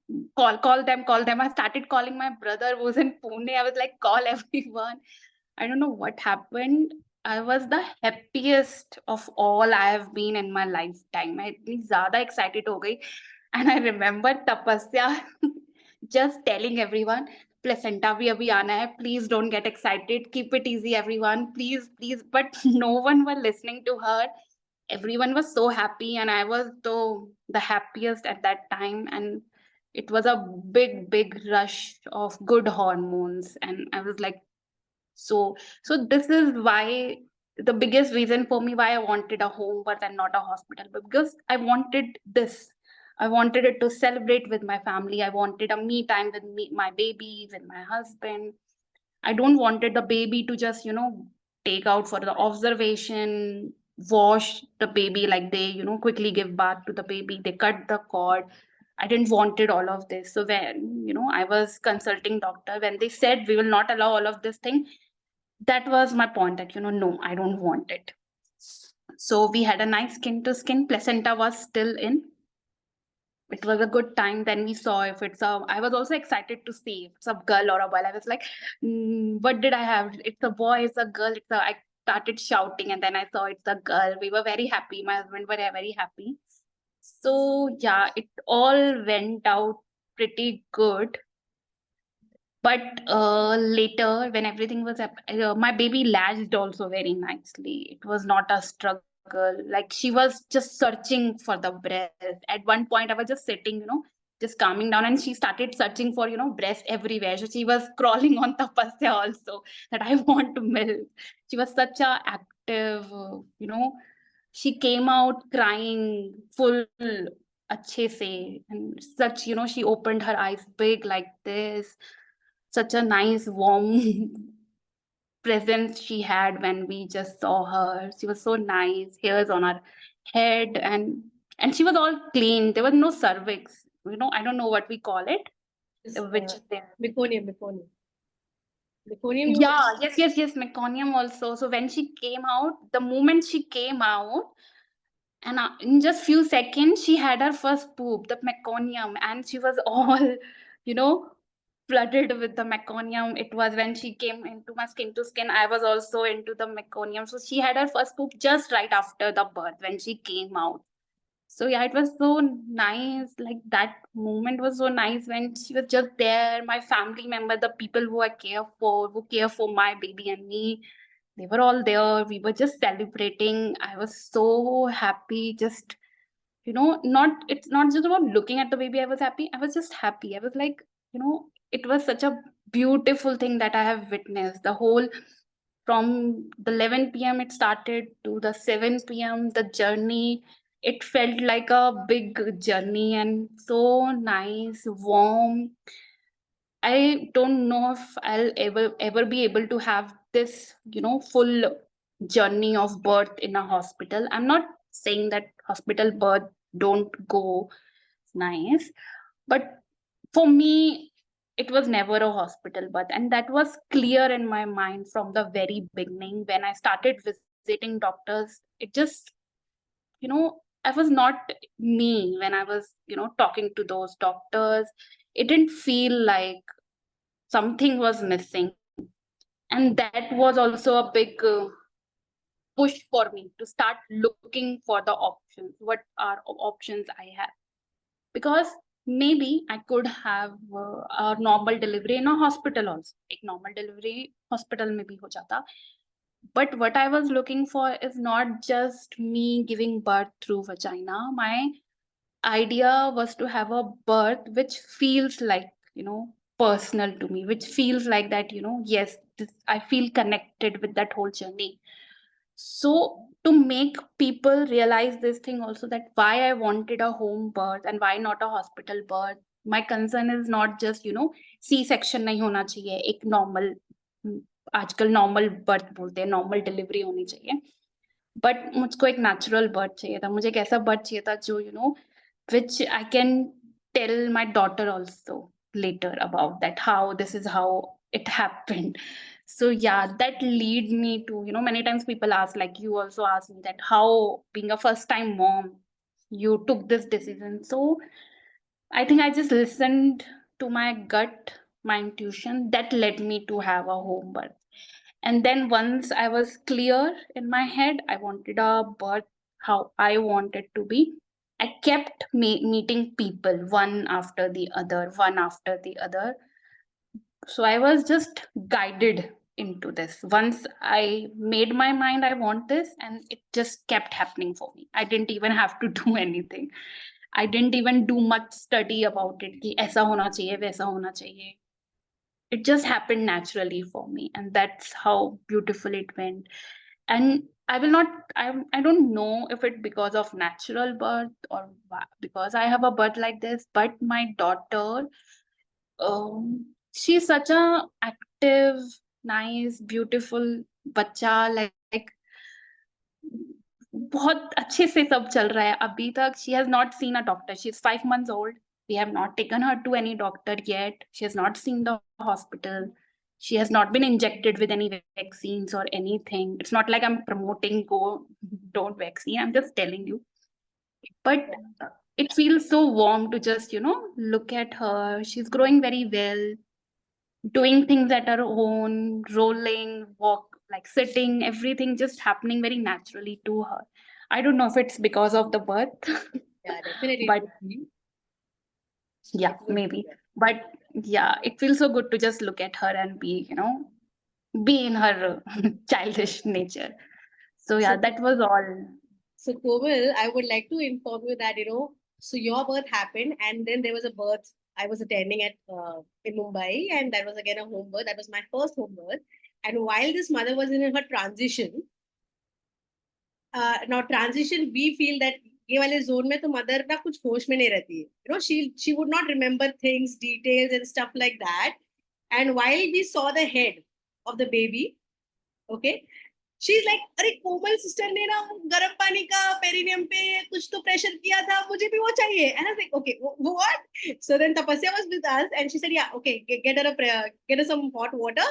call them. I started calling my brother वो is in Pune. I was like call everyone. I don't know what happened. I was the happiest of all I have been in my lifetime. मैं इतनी ज़्यादा excited हो गई, and I remember तपस्या just telling everyone, placenta भी अभी आना है, please don't get excited, keep it easy everyone, please please. But no one was listening to her. Everyone was so happy, and I was the happiest at that time. And it was a big rush of good hormones, and I was like, so this is why, the biggest reason for me why I wanted a home birth and not a hospital, because I wanted this. I wanted it to celebrate with my family. I wanted a me time with me, my baby, with my husband. I don't wanted the baby to just, take out for the observation, wash the baby, like they, quickly give bath to the baby, they cut the cord. I didn't wanted all of this. So when, I was consulting doctor, when they said we will not allow all of this thing, that was my point, that no, I don't want it. So we had a nice skin to skin. Placenta was still in. It was a good time. Then we saw if it's a, I was also excited to see if it's a girl or a boy. I was like, what did I have? It's a boy, it's a girl, it's a, I started shouting, and then I saw it's a girl. We were very happy, my husband were very happy. So yeah, it all went out pretty good. But later, when everything was my baby latched also very nicely. It was not a struggle. Like, she was just searching for the breast. At one point, I was just sitting, just calming down, and she started searching for, breast everywhere. So she was crawling on tapasya also, that I want to milk. She was such a active, she came out crying full अच्छे से, and such, she opened her eyes big like this. Such a nice warm presence she had when we just saw her. She was so nice, hairs on her head, and she was all clean. There was no cervix, I don't know what we call it, which is there. Meconium. Meconium. Yeah, yes, meconium also. So when she came out, the moment she came out, and in just few seconds she had her first poop, the meconium, and she was all, you know flooded with the meconium. It was when she came into my skin to skin, I was also into the meconium. So she had her first poop just right after the birth, when she came out. So yeah, it was so nice. Like, that moment was so nice when she was just there. My family member, the people who care for my baby and me, they were all there. We were just celebrating. I was so happy. Just, not, it's not just about looking at the baby. I was happy. I was just happy. I was like, it was such a beautiful thing that I have witnessed. The whole, from the 11 p.m. it started to the 7 p.m. the journey, it felt like a big journey, and so nice, warm. I don't know if I'll ever be able to have this, full journey of birth in a hospital. I'm not saying that hospital birth don't go nice, but for me, it was never a hospital birth, and that was clear in my mind from the very beginning. When I started visiting doctors, it just, I was not me when I was, talking to those doctors. It didn't feel like something was missing, and that was also a big push for me to start looking for the options. What are options I have? Because maybe I could have a normal delivery in a hospital also. एक normal delivery hospital में भी हो जाता. But what I was looking for is not just me giving birth through vagina. My idea was to have a birth which feels like, personal to me, which feels like that, yes, I feel connected with that whole journey. So to make people realize this thing also, that why I wanted a home birth and why not a hospital birth. My concern is not just, C-section नहीं होना चाहिए, एक normal, आजकल normal birth बोलते हैं, normal delivery होनी चाहिए. But मुझको एक natural birth चाहिए था. मुझे एक ऐसा birth चाहिए था जो, which I can tell my daughter also later about, that how this is how it happened. So yeah, that lead me to, many times people ask, like you also asked me, that how being a first time mom, you took this decision. So I think I just listened to my gut, my intuition, that led me to have a home birth. And then once I was clear in my head, I wanted a birth how I wanted to be. I kept meeting people one after the other, one after the other. So I was just guided into this. Once I made my mind, I want this, and it just kept happening for me. I didn't even have to do anything. I didn't even do much study about it. कि ऐसा होना चाहिए, वैसा होना चाहिए. It just happened naturally for me, and that's how beautiful it went. And I will not. I don't know if it because of natural birth or because I have a birth like this. But my daughter, she's such a active, nice, beautiful बच्चा. Like बहुत अच्छे से सब चल रहा है अभी तक. She has not seen a doctor. She's 5 months old. We have not taken her to any doctor yet. She has not seen the hospital. She has not been injected with any vaccines or anything. It's not like I'm promoting go don't vaccine. I'm just telling you. But it feels so warm to just, look at her. She's growing very well, doing things at her own, rolling, walk, like sitting, everything just happening very naturally to her. I don't know if it's because of the birth. Yeah, definitely. But yeah, maybe. But yeah, it feels so good to just look at her and be, be in her childish nature. So yeah, that was all. So Komal, I would like to inform you that, so your birth happened and then there was a birth I was attending at in Mumbai, and that was again a home birth. That was my first home birth. And while this mother was in her transition, now transition, we feel that ये वाले zone में तो mother ना कुछ होश में नहीं रहती है. She would not remember things, details and stuff like that. And while we saw the head of the baby, okay, she's like, अरे कोमल सिस्टर ने ना गर्म पानी का पेरिनियम पे कुछ तो प्रेशर किया था, मुझे भी वो चाहिए. And I was like, okay, what? So then Tapasya was with us and she said, yeah, okay, get her some hot water.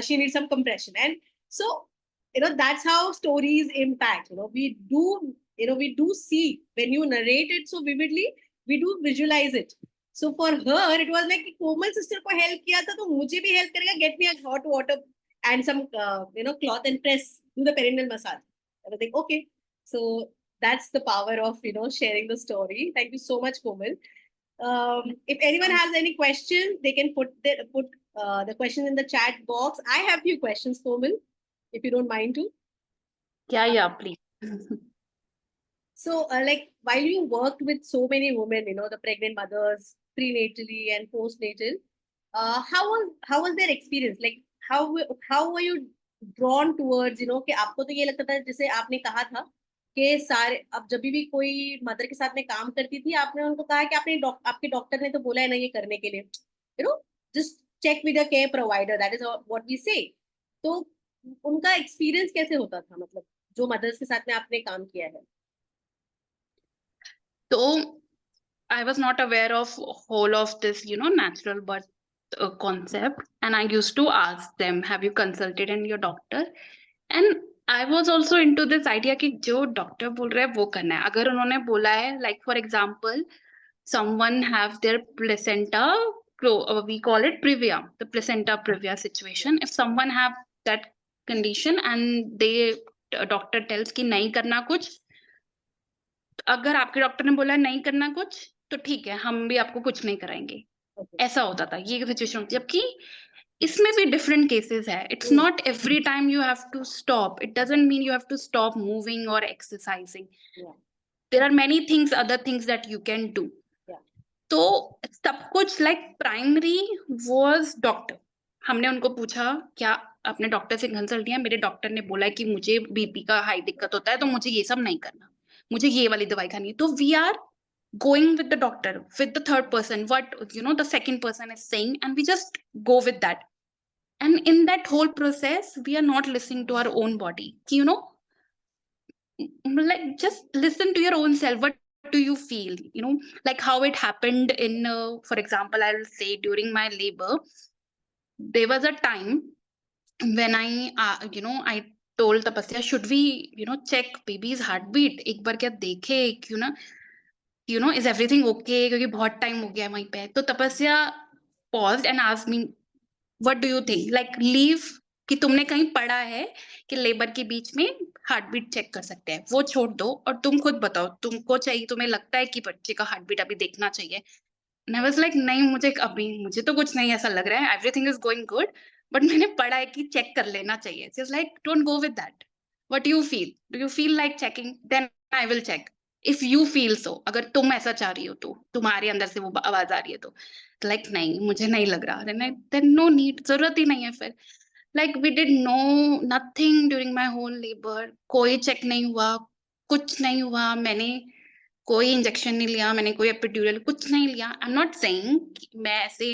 She needs some compression. And so, that's how stories impact. We do see when you narrate it so vividly, we do visualize it. So for her, it was like Komal sister को help किया था तो मुझे भी help करेगा. Get me a hot water and some cloth and press, do the perineal massage. And I think, okay, so that's the power of sharing the story. Thank you so much, Komal. If anyone has any questions, they can put the question in the chat box. I have few questions, Komal, if you don't mind to. Yeah, please. So, like, while you worked with so many women, the pregnant mothers, prenatally and postnatal, how was their experience? Like, how were you drawn towards, कि आपको तो ये लगता था, जैसे आपने कहा था कि सारे, अब जब भी कोई मदर के साथ में काम करती थी, आपने उनको कहा कि आपके डॉक्टर ने तो बोला है ना ये करने के लिए, just check with the care provider, that is what we say. तो उनका एक्सपीरियंस कैसे होता था, मतलब जो मदर्स के साथ में आपने काम किया है? So I was not aware of whole of this, natural birth concept. And I used to ask them, have you consulted in your doctor? And I was also into this idea कि जो doctor बोल रहा है वो करना है. अगर उन्होंने बोला है, like for example, someone have their placenta, we call it previa, the placenta previa situation. If someone have that condition and they doctor tells कि नहीं करना कुछ, अगर आपके डॉक्टर ने बोला नहीं करना कुछ तो ठीक है, हम भी आपको कुछ नहीं कराएंगे. ऐसा होता था, ये सिचुएशन होती है. जबकि इसमें भी डिफरेंट केसेस है. It's not every time you have to stop. It doesn't mean you have to stop moving और exercising. There are many things, other things that you can do. तो सब कुछ लाइक प्राइमरी वाज डॉक्टर. हमने उनको पूछा क्या आपने doctor से कंसल्ट किया? मेरे डॉक्टर ने बोला कि मुझे बीपी का हाई दिक्कत होता है, तो मुझे ये सब नहीं करना, मुझे ये वाली दवाई खानी है. तो we are going with the doctor, with the third person, what the second person is saying, and we just go with that. And in that whole process we are not listening to our own body. Like just listen to your own self. What do you feel? Like how it happened in for example, I'll say during my labor, there was a time when I told Tapasya, should we check baby's heartbeat, एक बार क्या देखे, क्यों ना, is everything okay, क्योंकि बहुत time हो गया वहीं पे. तो तपस्या paused and asked me, what do you think, like leave, कि तुमने कहीं पढ़ा है कि लेबर के बीच में हार्ट बीट चेक कर सकते हैं, वो छोड़ दो और तुम खुद बताओ, तुमको चाहिए, तुम्हें लगता है कि बच्चे का हार्ट बीट अभी देखना चाहिए. And I was like, नहीं, मुझे तो कुछ नहीं ऐसा लग रहा है, everything is going good, but मैंने पढ़ा है कि चेक कर लेना चाहिए. She was like, don't go with that. What do you feel? Do you feel like checking? Then I will check. If you feel so, अगर तुम ऐसा चाह रही हो, तो तुम्हारे अंदर से वो आवाज आ रही है, तो like नहीं, मुझे नहीं लग रहा. Then no need, जरूरत ही नहीं है फिर. Like we did nothing during my whole labor. कोई चेक नहीं हुआ, कुछ नहीं हुआ. मैंने कोई इंजेक्शन नहीं लिया, मैंने कोई एपिड्यूरल कुछ नहीं लिया. आई एम नॉट सेइंग, मैं ऐसे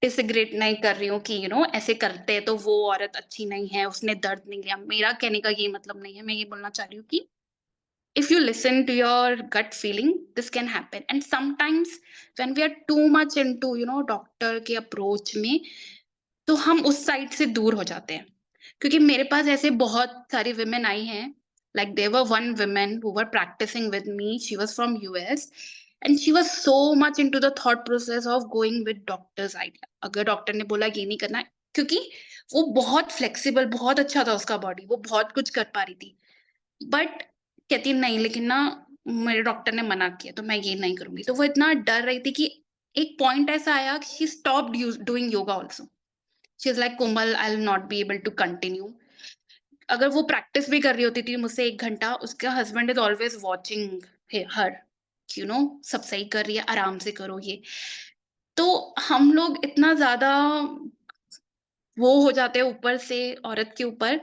डिसएग्रेट नहीं कर रही हूँ कि ऐसे करते हैं तो वो औरत अच्छी नहीं है, उसने दर्द नहीं लिया. मेरा कहने का ये मतलब नहीं है. मैं ये बोलना चाह रही हूँ कि if you listen to your gut feeling, this can happen. And sometimes when we are too much into doctor के अप्रोच में, तो हम उस साइड से दूर हो जाते हैं. क्योंकि मेरे पास ऐसे बहुत सारी women आई हैं. Like there were one woman who were practicing with me. She was from US and she was so much into the thought process of going with doctor's idea. अगर डॉक्टर ने बोला ये नहीं करना, क्योंकि वो बहुत फ्लेक्सिबल, बहुत अच्छा था उसका बॉडी, वो बहुत कुछ कर पा रही थी. बट कहती नहीं, लेकिन ना मेरे डॉक्टर ने मना किया तो मैं ये नहीं करूंगी. तो वो इतना डर रही थी कि एक पॉइंट ऐसा आया कि she stopped doing yoga also. She is like, Komal, I'll not be able to continue. अगर वो प्रैक्टिस भी कर रही होती थी मुझसे 1 घंटा, उसका हस्बैंड इज ऑलवेज वॉचिंग हर, सब सही कर रही है, आराम से करो ये. तो हम लोग इतना ज्यादा वो हो जाते हैं ऊपर से औरत के ऊपर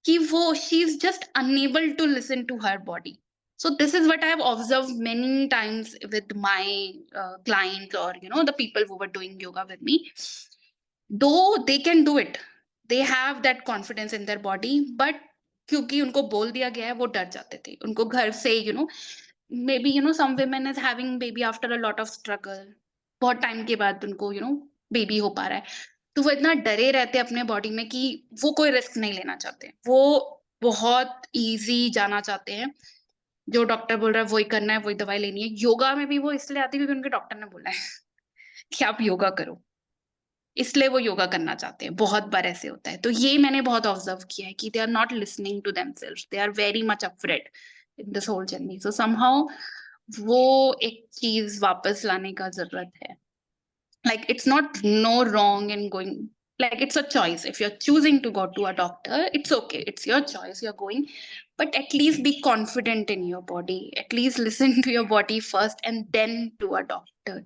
कि वो she is just unable to listen to her body. So this is what I have observed many times with my clients, or the people who were doing yoga with me. Though they can do it, they have that confidence in their body, but क्योंकि उनको बोल दिया गया है, वो डर जाते थे. उनको घर से maybe some women is having baby after a lot of struggle. बहुत टाइम के बाद उनको बेबी हो पा रहा है, तो वो इतना डरे रहते हैं अपने बॉडी में कि वो कोई रिस्क नहीं लेना चाहते. वो बहुत इजी जाना चाहते हैं. जो डॉक्टर बोल रहा है वही करना है, वही दवाई लेनी है. योगा में भी वो इसलिए आती है क्योंकि उनके डॉक्टर ने बोला है कि आप योगा करो, इसलिए वो योगा करना चाहते हैं. बहुत बार ऐसे होता है. तो ये मैंने बहुत ऑब्जर्व किया है कि they are not listening to themselves, they are very much afraid in this whole journey. So somehow वो एक चीज वापस लाने का जरूरत है. Like it's not no wrong in going, like it's a choice. If you're choosing to go to a doctor, it's okay, it's your choice, you're going. But at least be confident in your body, at least listen to your body first and then to a doctor.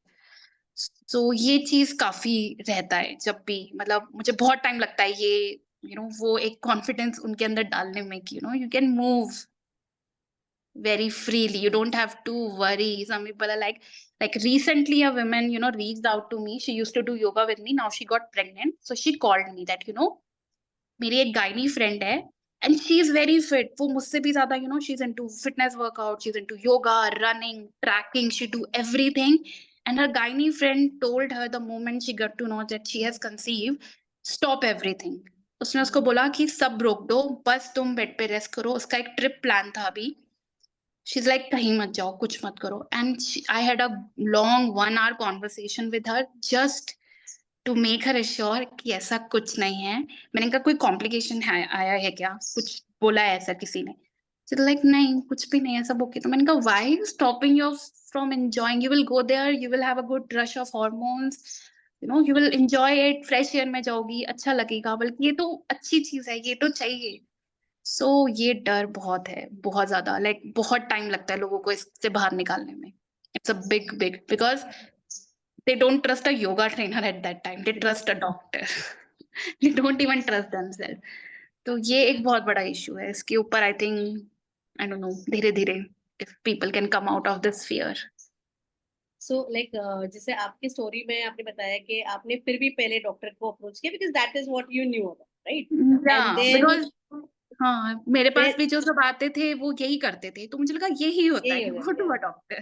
So ये चीज काफी रहता है जब भी, मतलब मुझे बहुत टाइम लगता है ये वो एक कॉन्फिडेंस उनके अंदर डालने में कि you can move very freely, you don't have to worry. Some people are like recently a woman reached out to me. She used to do yoga with me, now she got pregnant, so she called me that मेरी एक gynae friend है and she is very fit. वो मुझसे भी ज्यादा she's into fitness workout, she's into yoga, running, tracking, she do everything. And her gynae friend told her the moment she got to know that she has conceived, stop everything. उसने उसको बोला कि सब रोक दो, बस तुम बेड पे रेस्ट करो. उसका एक ट्रिप प्लान था अभी. She's like, कहीं मत जाओ, कुछ मत करो. And I had a long 1 hour conversation with her just to make her assure कि ऐसा कुछ नहीं है. मैंने कहा कोई कॉम्प्लिकेशन आया है क्या, कुछ बोला है ऐसा किसी ने? She's like, नहीं, कुछ भी नहीं है, सब ओके. तो मैंने कहा why are you stopping you from enjoying? You will go there, you will have a good rush of hormones, you will enjoy it, fresh air में जाओगी, अच्छा लगेगा, बल्कि ये तो अच्छी चीज है, ये तो चाहिए. सो ये डर बहुत है, बहुत ज्यादा. लाइक बहुत टाइम लगता है लोगों को इससे बाहर निकालने में. It's a big because they don't trust a yoga trainer at that time, they trust a doctor. They don't even trust themselves. तो ये एक बहुत बड़ा इशू है. इसके ऊपर I think, I don't no, धीरे धीरे if people can come out of this fear. So like जैसे आपकी स्टोरी में आपने बताया कि आपने फिर भी पहले डॉक्टर को अप्रोच किया because that is what you knew about, right? And then because हाँ, मेरे पास भी जो सब आते थे वो यही करते थे, तो मुझे लगा यही होता है, go to a doctor.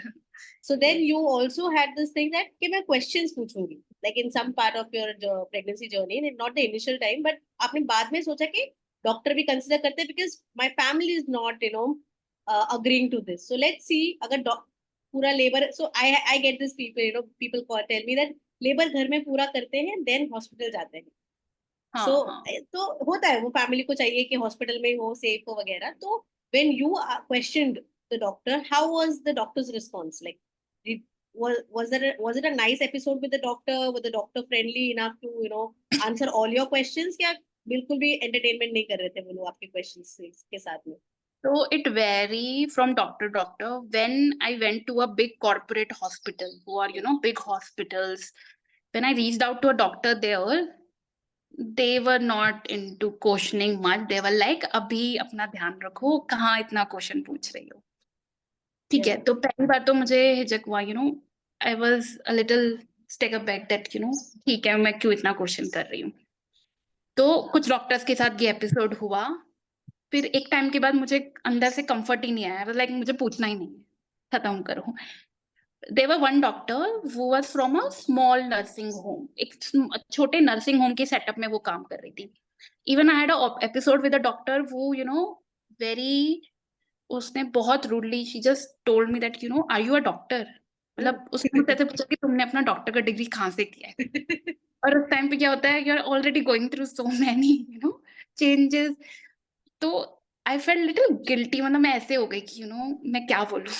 So then you also had this thing that कि मैं questions पूछूंगी. like in some part of your pregnancy journey, and not the initial time, but आपने बाद में सोचा कि डॉक्टर भी कंसिडर करते हैं, because my family is not, agreeing to this. So let's see, अगर पूरा labour, so I get this people, people tell me that labour घर में पूरा करते हैं, then हॉस्पिटल जाते हैं. हाँ सो हाँ तो होता है, वो फैमिली को चाहिए कि हॉस्पिटल में हो, सेफ हो वगैरह. तो when you questioned the doctor, how was the doctors response? Like was it a nice episode with the doctor? Was the doctor friendly enough to answer all your questions? या बिल्कुल भी entertainment नहीं कर रहे थे वो लोग आपके क्वेश्चंस के साथ में? So it vary from doctor to doctor. When I went to a big corporate hospital, who are, big hospitals, when I reached out to a doctor there, they were not into questioning much. They were like, अभी अपना ध्यान रखो, कहाँ इतना question पूछ रही हो. ठीक है, तो पहली बार तो मुझे हिचक हुआ, I was a little take aback that, ठीक है, मैं क्यों इतना क्वेश्चन कर रही हूँ. तो कुछ डॉक्टर्स के साथ ये एपिसोड हुआ. फिर एक टाइम के बाद मुझे अंदर से कंफर्ट ही नहीं आया. लाइक मुझे पूछना ही नहीं है, खत्म करो. There were one doctor who was from a small nursing home. एक छोटे नर्सिंग होम के सेटअप में वो काम कर रही थी. Even I had a episode with a doctor वो वेरी, उसने बहुत rudely, she just told me that are you a doctor. मतलब उसने मुझसे ऐसे पूछा कि तुमने अपना डॉक्टर का डिग्री कहाँ से किया है. और उस टाइम पे क्या होता है, you are already going through so many changes. तो आई फेल्ट लिटिल गिल्टी. मतलब मैं ऐसे हो गई कि मैं क्या बोलूं.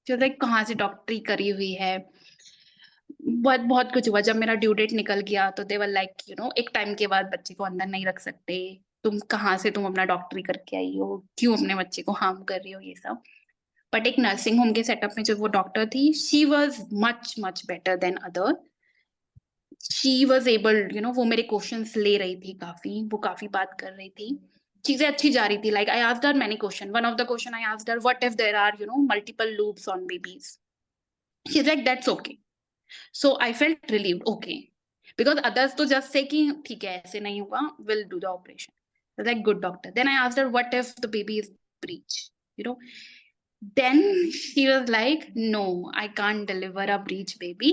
जो लाइक कहाँ से डॉक्टरी करी हुई है. बहुत बहुत कुछ हुआ. जब मेरा ड्यू डेट निकल गया तो दे वर लाइक एक टाइम के बाद बच्चे को अंदर नहीं रख सकते. तुम कहाँ से, तुम अपना डॉक्टरी करके आई हो, क्यों अपने बच्चे को हार्म कर रही हो, ये सब. बट एक नर्सिंग होम के सेटअप में जो वो डॉक्टर थी, she was much much better than other. She was able, वो मेरे क्वेश्चंस ले रही थी काफी. वो काफी बात कर रही थी. चीजें अच्छी जा रही थी. Like I asked her many question. One of the question I asked her, what if there are multiple loops on babies. She is like, that's okay. So I felt relieved. Okay. Because others तो just say कि ठीक है, ऐसे नहीं हुआ, will do the operation. Like good doctor. Then I asked her, what if the baby is breech, then she was like, no, I can't deliver a breech baby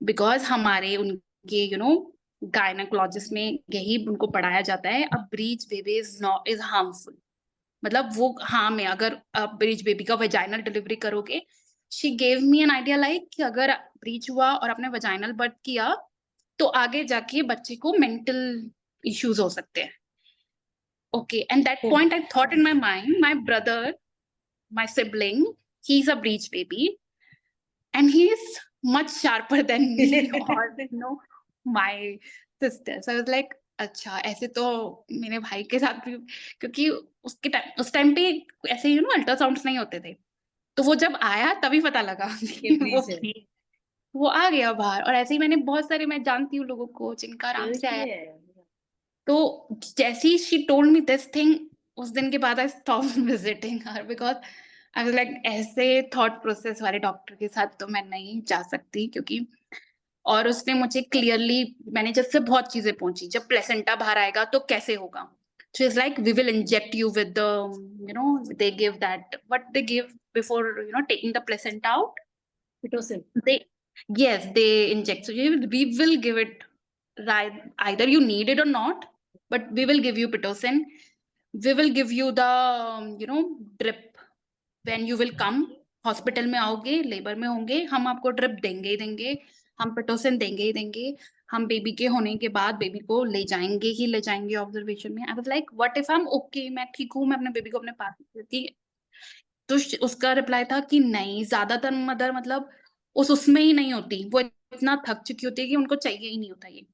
because हमारे उनके gynaecologist में यही उनको पढ़ाया जाता है, a breech baby is harmful. मतलब वो हार्म है अगर ब्रीच बेबी का वेजाइनल डिलीवरी करोगे. She gave me an idea like कि अगर ब्रीच हुआ और आपने वेजाइनल बर्थ किया तो आगे जाके बच्चे को मेंटल इश्यूज हो सकते हैं. Okay. And that point I thought in my mind, my brother, my sibling, he's a breech baby and he is much sharper than me or my sister. So I was like, अच्छा ऐसे तो मेरे भाई के साथ भी, क्योंकि उस टाइम पे ऐसे अल्ट्रासाउंड्स नहीं होते थे. तो वो जब आया तभी पता लगा कि वो आ गया बाहर. और ऐसे ही मैंने बहुत सारे, मैं जानती हूँ लोगों को जिनका आराम से आया. तो जैसे ही she told me this thing, उस दिन के बाद I stop visiting her. Because I was like, ऐसे थॉट प्रोसेस वाले डॉक्टर के साथ तो मैं नहीं जा सकती. क्योंकि और उसने मुझे क्लियरली, मैंने जब से बहुत चीजें पूछी, जब प्लेसेंटा बाहर आएगा तो कैसे होगा. So is like, we will inject you with the they give that, what they give before taking the placenta out. Pitocin. Yes, they inject. So we will give it, right, either you need it or not, but we will give you Pitocin. We will give you the drip when you will come. Hospital में आओगे, labour में होंगे, हम आपको drip देंगे ही देंगे, हम Pitocin देंगे ही देंगे. हम बेबी के होने के बाद बेबी को ले जाएंगे ऑब्जर्वेशन में. आई was like, what if I am okay, मैं ठीक हूँ, मैं अपने बेबी को अपने पास लेती. तो उसका रिप्लाई था कि नहीं, ज्यादातर मदर मतलब उसमें ही नहीं होती, वो इतना थक चुकी होती है कि उनको चाहिए ही नहीं होता ये.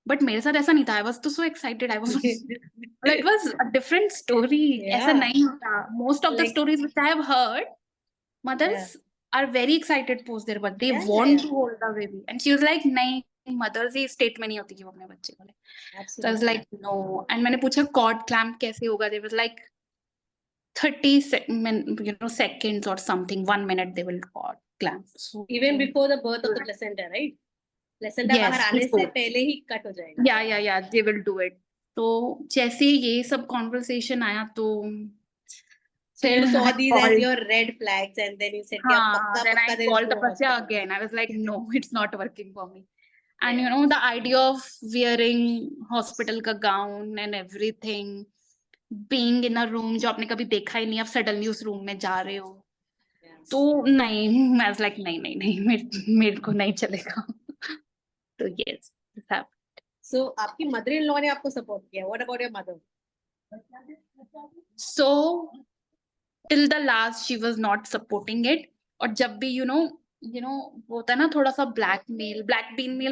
बट मेरे साथ ऐसा नहीं था. आई वाज तो so excited. I was it was a different story. ऐसा नहीं होता. Most of the stories which I have heard, mothers are very excited post their birth. They want to hold the baby. And she was like, नहीं, mothers ही state में नहीं होती कि वो अपने बच्चे को ले. So I was like, no. And मैंने पूछा cord clamp कैसे होगा. They was like 30 seconds or something, 1 minute they will cord clamp. So even before the birth of the placenta, right? Placenta बाहर आने से पहले ही कट हो जाएगा. Yeah, they will do it. तो जैसे ये सब conversation आया तो so you saw these as your red flags and then you said, then I called Tapasya again. I was like, no, it's not working for me. And you know, the idea of wearing hospital का gown and everything, being in a room जो आपने कभी देखा ही नहीं, आप suddenly उस room में जा रहे हो, तो नहीं, मैं was like नहीं नहीं नहीं, मेरे को नहीं चलेगा. तो yes, this happened. So आपकी मदर इन लॉ ने आपको सपोर्ट किया. What about your mother? So till the last she was not supporting it. और जब भी you know वो होता है ना थोड़ा सा ब्लैकमेल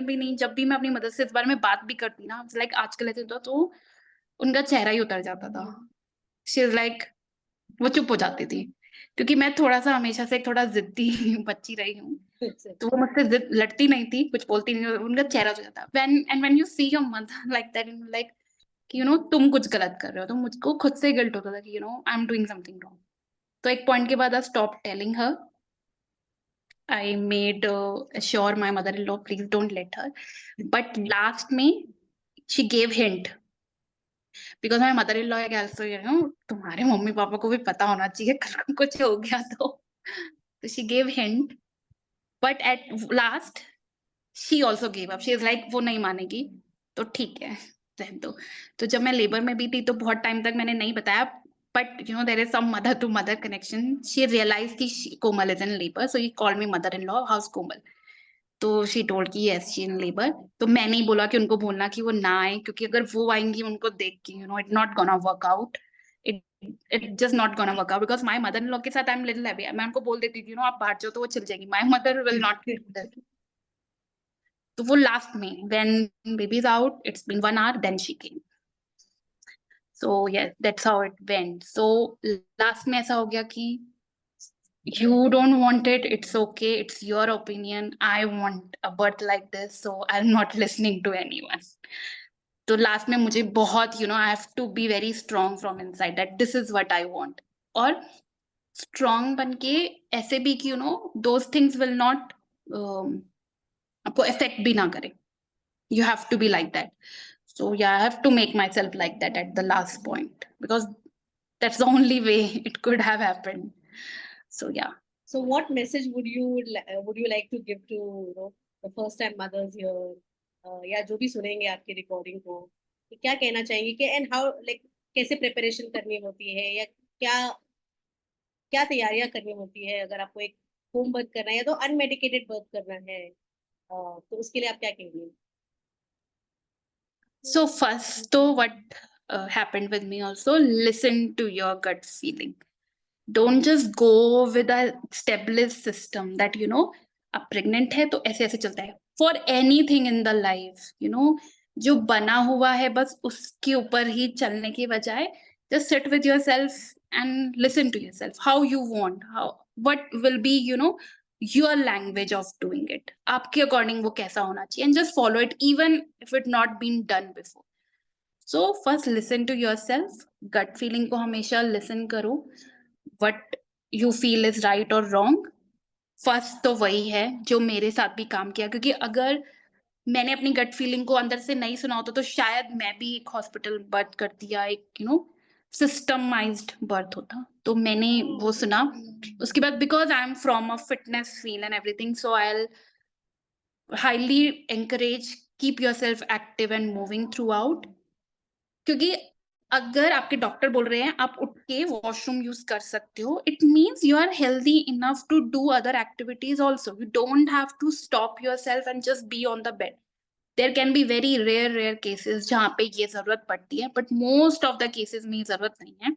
भी नहीं, जब भी मैं अपनी मदर से इस बारे में बात भी करती ना, लाइक आजकल ऐसे होता तो उनका चेहरा ही उतर जाता था. शी इज लाइक, वो चुप हो जाती थी, क्योंकि मैं थोड़ा सा हमेशा से थोड़ा जिद्दी बच्ची रही हूँ. तो वो मुझसे लड़ती नहीं थी, कुछ बोलती नहीं, उनका चेहरा हो जाता. When you see your mother like that, like कि तुम कुछ गलत कर रहे हो, तो मुझको खुद से गिल्ट होता था कि I am doing something wrong. तो एक पॉइंट के बाद I stop telling her. I made assure my mother-in-law, please don't let her. But last में she gave hint, because my mother-in-law है also, तुम्हारे मम्मी पापा को भी पता होना चाहिए कल को कुछ हो गया तो. So she gave hint, but at last she also gave up. She is like, वो नहीं मानेगी तो ठीक है, रहने दो. तो जब मैं लेबर में भी थी तो बहुत टाइम तक मैंने नहीं बताया. But there is some mother to mother connection. She realized कि Komal is in labor, so he called me mother-in-law. How's Komal? तो शी टोल्ड कि यस शी इन लेबर. तो मैंने ही बोला कि उनको बोलना कि वो ना आए, क्योंकि अगर वो आएंगी उनको देख के it not gonna work out. It just not gonna work out, because my mother in law के साथ आई एम लिटिल हैवी. मैं उनको बोल देती थी आप बाहर जाओ तो वो चल जाएगी. My mother will not. तो वो लास्ट में when baby is out, it's been 1 hour, then she came. So yes, that's how it went. So last में ऐसा हो गया कि you don't want it, it's okay, it's your opinion. I want a birth like this, so I'm not listening to anyone. तो last में मुझे बहुत I have to be very strong from inside that this is what I want. और strong बन के ऐसे भी कि those things will not आपको affect भी ना करे. You have to be like that. So yeah, I have to make myself like that at the last point, because that's the only way it could have happened. So yeah. So what message would you like to give to the first time mothers here, या जो भी सुनेंगे आपकी recording को, कि क्या कहना चाहेंगे कि एंड हाउ लाइक कैसे प्रिपरेशन करनी होती है, या क्या क्या तैयारियां करनी होती है अगर आपको एक होम बर्थ करना है या तो अनमेडिकेटेड बर्थ करना है, तो उसके लिए आप क्या कहेंगे? So first, though, what happened with me also, listen to your gut feeling. Don't just go with a established system that अब प्रेग्नेंट है तो ऐसे ऐसे चलता है. For anything in the life, जो बना हुआ है बस उसके ऊपर ही चलने के बजाय, just sit with yourself and listen to yourself, how you want, what will be your language of doing it, आपके अकॉर्डिंग वो कैसा होना चाहिए, and just follow it even if it not been done before. So first listen to yourself, gut feeling को हमेशा listen करो, what you feel is right or wrong. First तो वही है जो मेरे साथ भी काम किया, क्योंकि अगर मैंने अपनी गट फीलिंग को अंदर से नहीं सुना होता तो शायद मैं भी एक हॉस्पिटल बर्थ करती या एक सिस्टमाइज्ड बर्थ होता. तो मैंने वो सुना. उसके बाद because I am from a fitness field and everything, so I will highly encourage keep yourself active and moving through out. क्योंकि अगर आपके डॉक्टर बोल रहे हैं आप उठ के वॉशरूम यूज कर सकते हो, it means you are healthy enough to do other activities also. You don't have to stop yourself and just be on the bed. There can be very rare cases जहाँ पे ये जरूरत पड़ती है, but most of the cases में जरूरत नहीं है.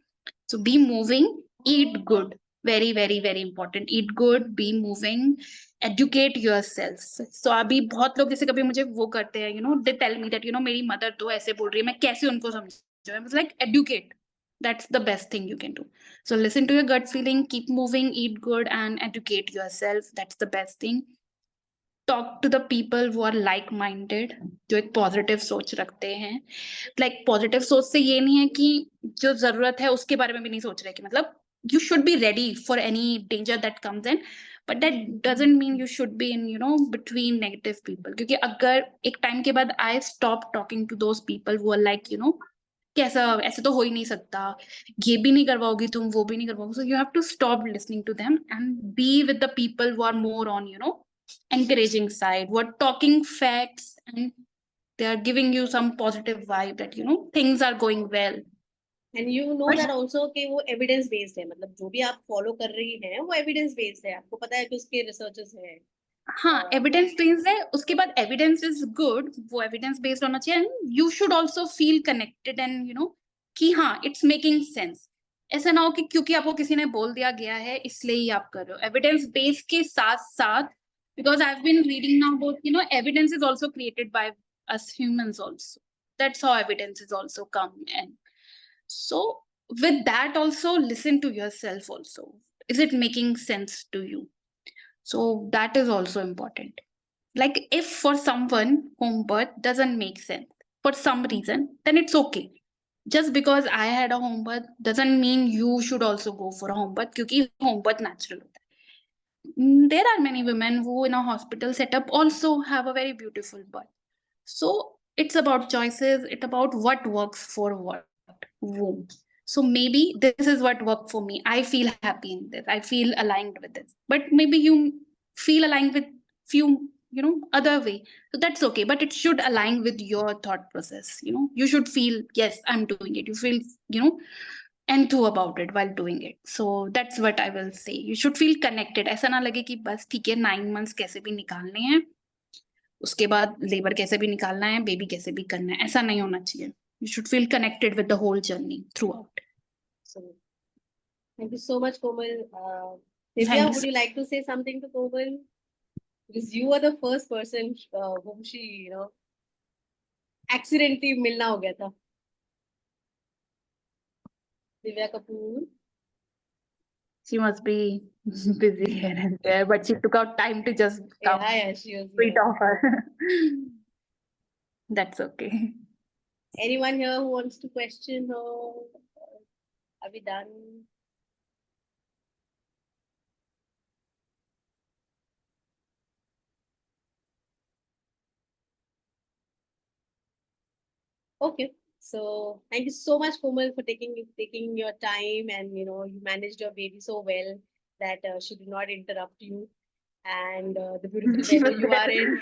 So be moving, eat good, very very very important. Eat good, be moving, educate yourself. सो अभी बहुत लोग जैसे कभी मुझे वो करते हैं, दे टेल मी दैट मेरी मदर तो ऐसे बोल रही है, मैं कैसे उनको समझूं. I was like, educate, that's the best thing you can do. So listen to your gut feeling, keep moving, eat good, and educate yourself. That's the best thing. Talk to the people who are like minded, जो एक positive सोच रखते हैं. Like positive सोच से ये नहीं है कि जो जरूरत है उसके बारे में भी नहीं सोच रहे, कि मतलब you should be ready for any danger that comes in, but that doesn't mean you should be in between negative people. क्योंकि अगर एक टाइम के बाद I stop talking to those people who are like कैसा, ऐसे तो हो ही नहीं सकता, ये भी नहीं करवाओगी तुम, वो भी नहीं करवाओगी. So you have to stop listening to them and be with the people who are more on encouraging side, what talking facts, and they are giving you some positive vibe that things are going well. And you know But that also कि वो evidence based है, मतलब जो भी आप follow कर रही हैं वो evidence based है, आपको पता है कि उसके researches हैं. हाँ, एविडेंस बेस्ड है. उसके बाद एविडेंस इज गुड, वो एविडेंस बेस्ड होना चाहिए. And you should also feel connected and कि हाँ, इट्स मेकिंग सेंस. ऐसा ना हो कि क्योंकि आपको किसी ने बोल दिया गया है इसलिए ही आप कर रहे हो. एविडेंस बेस्ड के साथ साथ, because I've been reading now about evidence is also created by us humans also. That's how evidence is also come. And so with that also, listen to yourself also. Is it making sense to you? So that is also important. Like if for someone home birth doesn't make sense for some reason, then it's okay. Just because I had a home birth doesn't mean you should also go for a home birth, because home birth natural hota hai. There are many women who in a hospital setup also have a very beautiful birth. So it's about choices. It's about what works for what womb. So maybe this is what worked for me. I feel happy in this. I feel aligned with this. But maybe you feel aligned with few, other way. So that's okay. But it should align with your thought process. You should feel, yes, I'm doing it. You feel, enthused about it while doing it. So that's what I will say. You should feel connected. ऐसा ना लगे कि बस ठीक है 9 months कैसे भी निकालने हैं, उसके बाद लेबर कैसे भी निकालना है, बेबी कैसे भी करना है. ऐसा नहीं होना चाहिए. You should feel connected with the whole journey throughout. So thank you so much, Komal. Divya, would you like to say something to Komal? Because you are the first person whom she accidentally मिलना हो गया था. Divya Kapoor. She must be busy here and there, but she took out time to just come. Yeah, she was Sweet here. of her. That's okay. Anyone here who wants to question her? Are we done? Okay. So thank you so much, Komal, for taking your time, and you managed your baby so well that she did not interrupt you, and the beautiful weather you are in.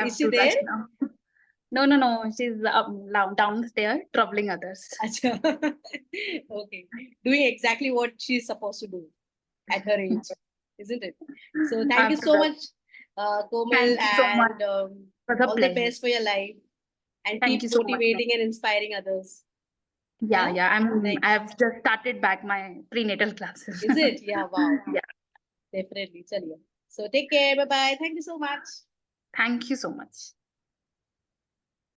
Is she there? Now. No. She's downstairs troubling others. Okay. Doing exactly what she's supposed to do at her age, isn't it? So thank you so much, Komal, and all the best for your life. And keep motivating and inspiring others. Yeah. I've just started back my prenatal classes. Is it? Yeah, wow. Yeah. Definitely. Chaliye. So take care. Bye-bye. Thank you so much. Thank you so much.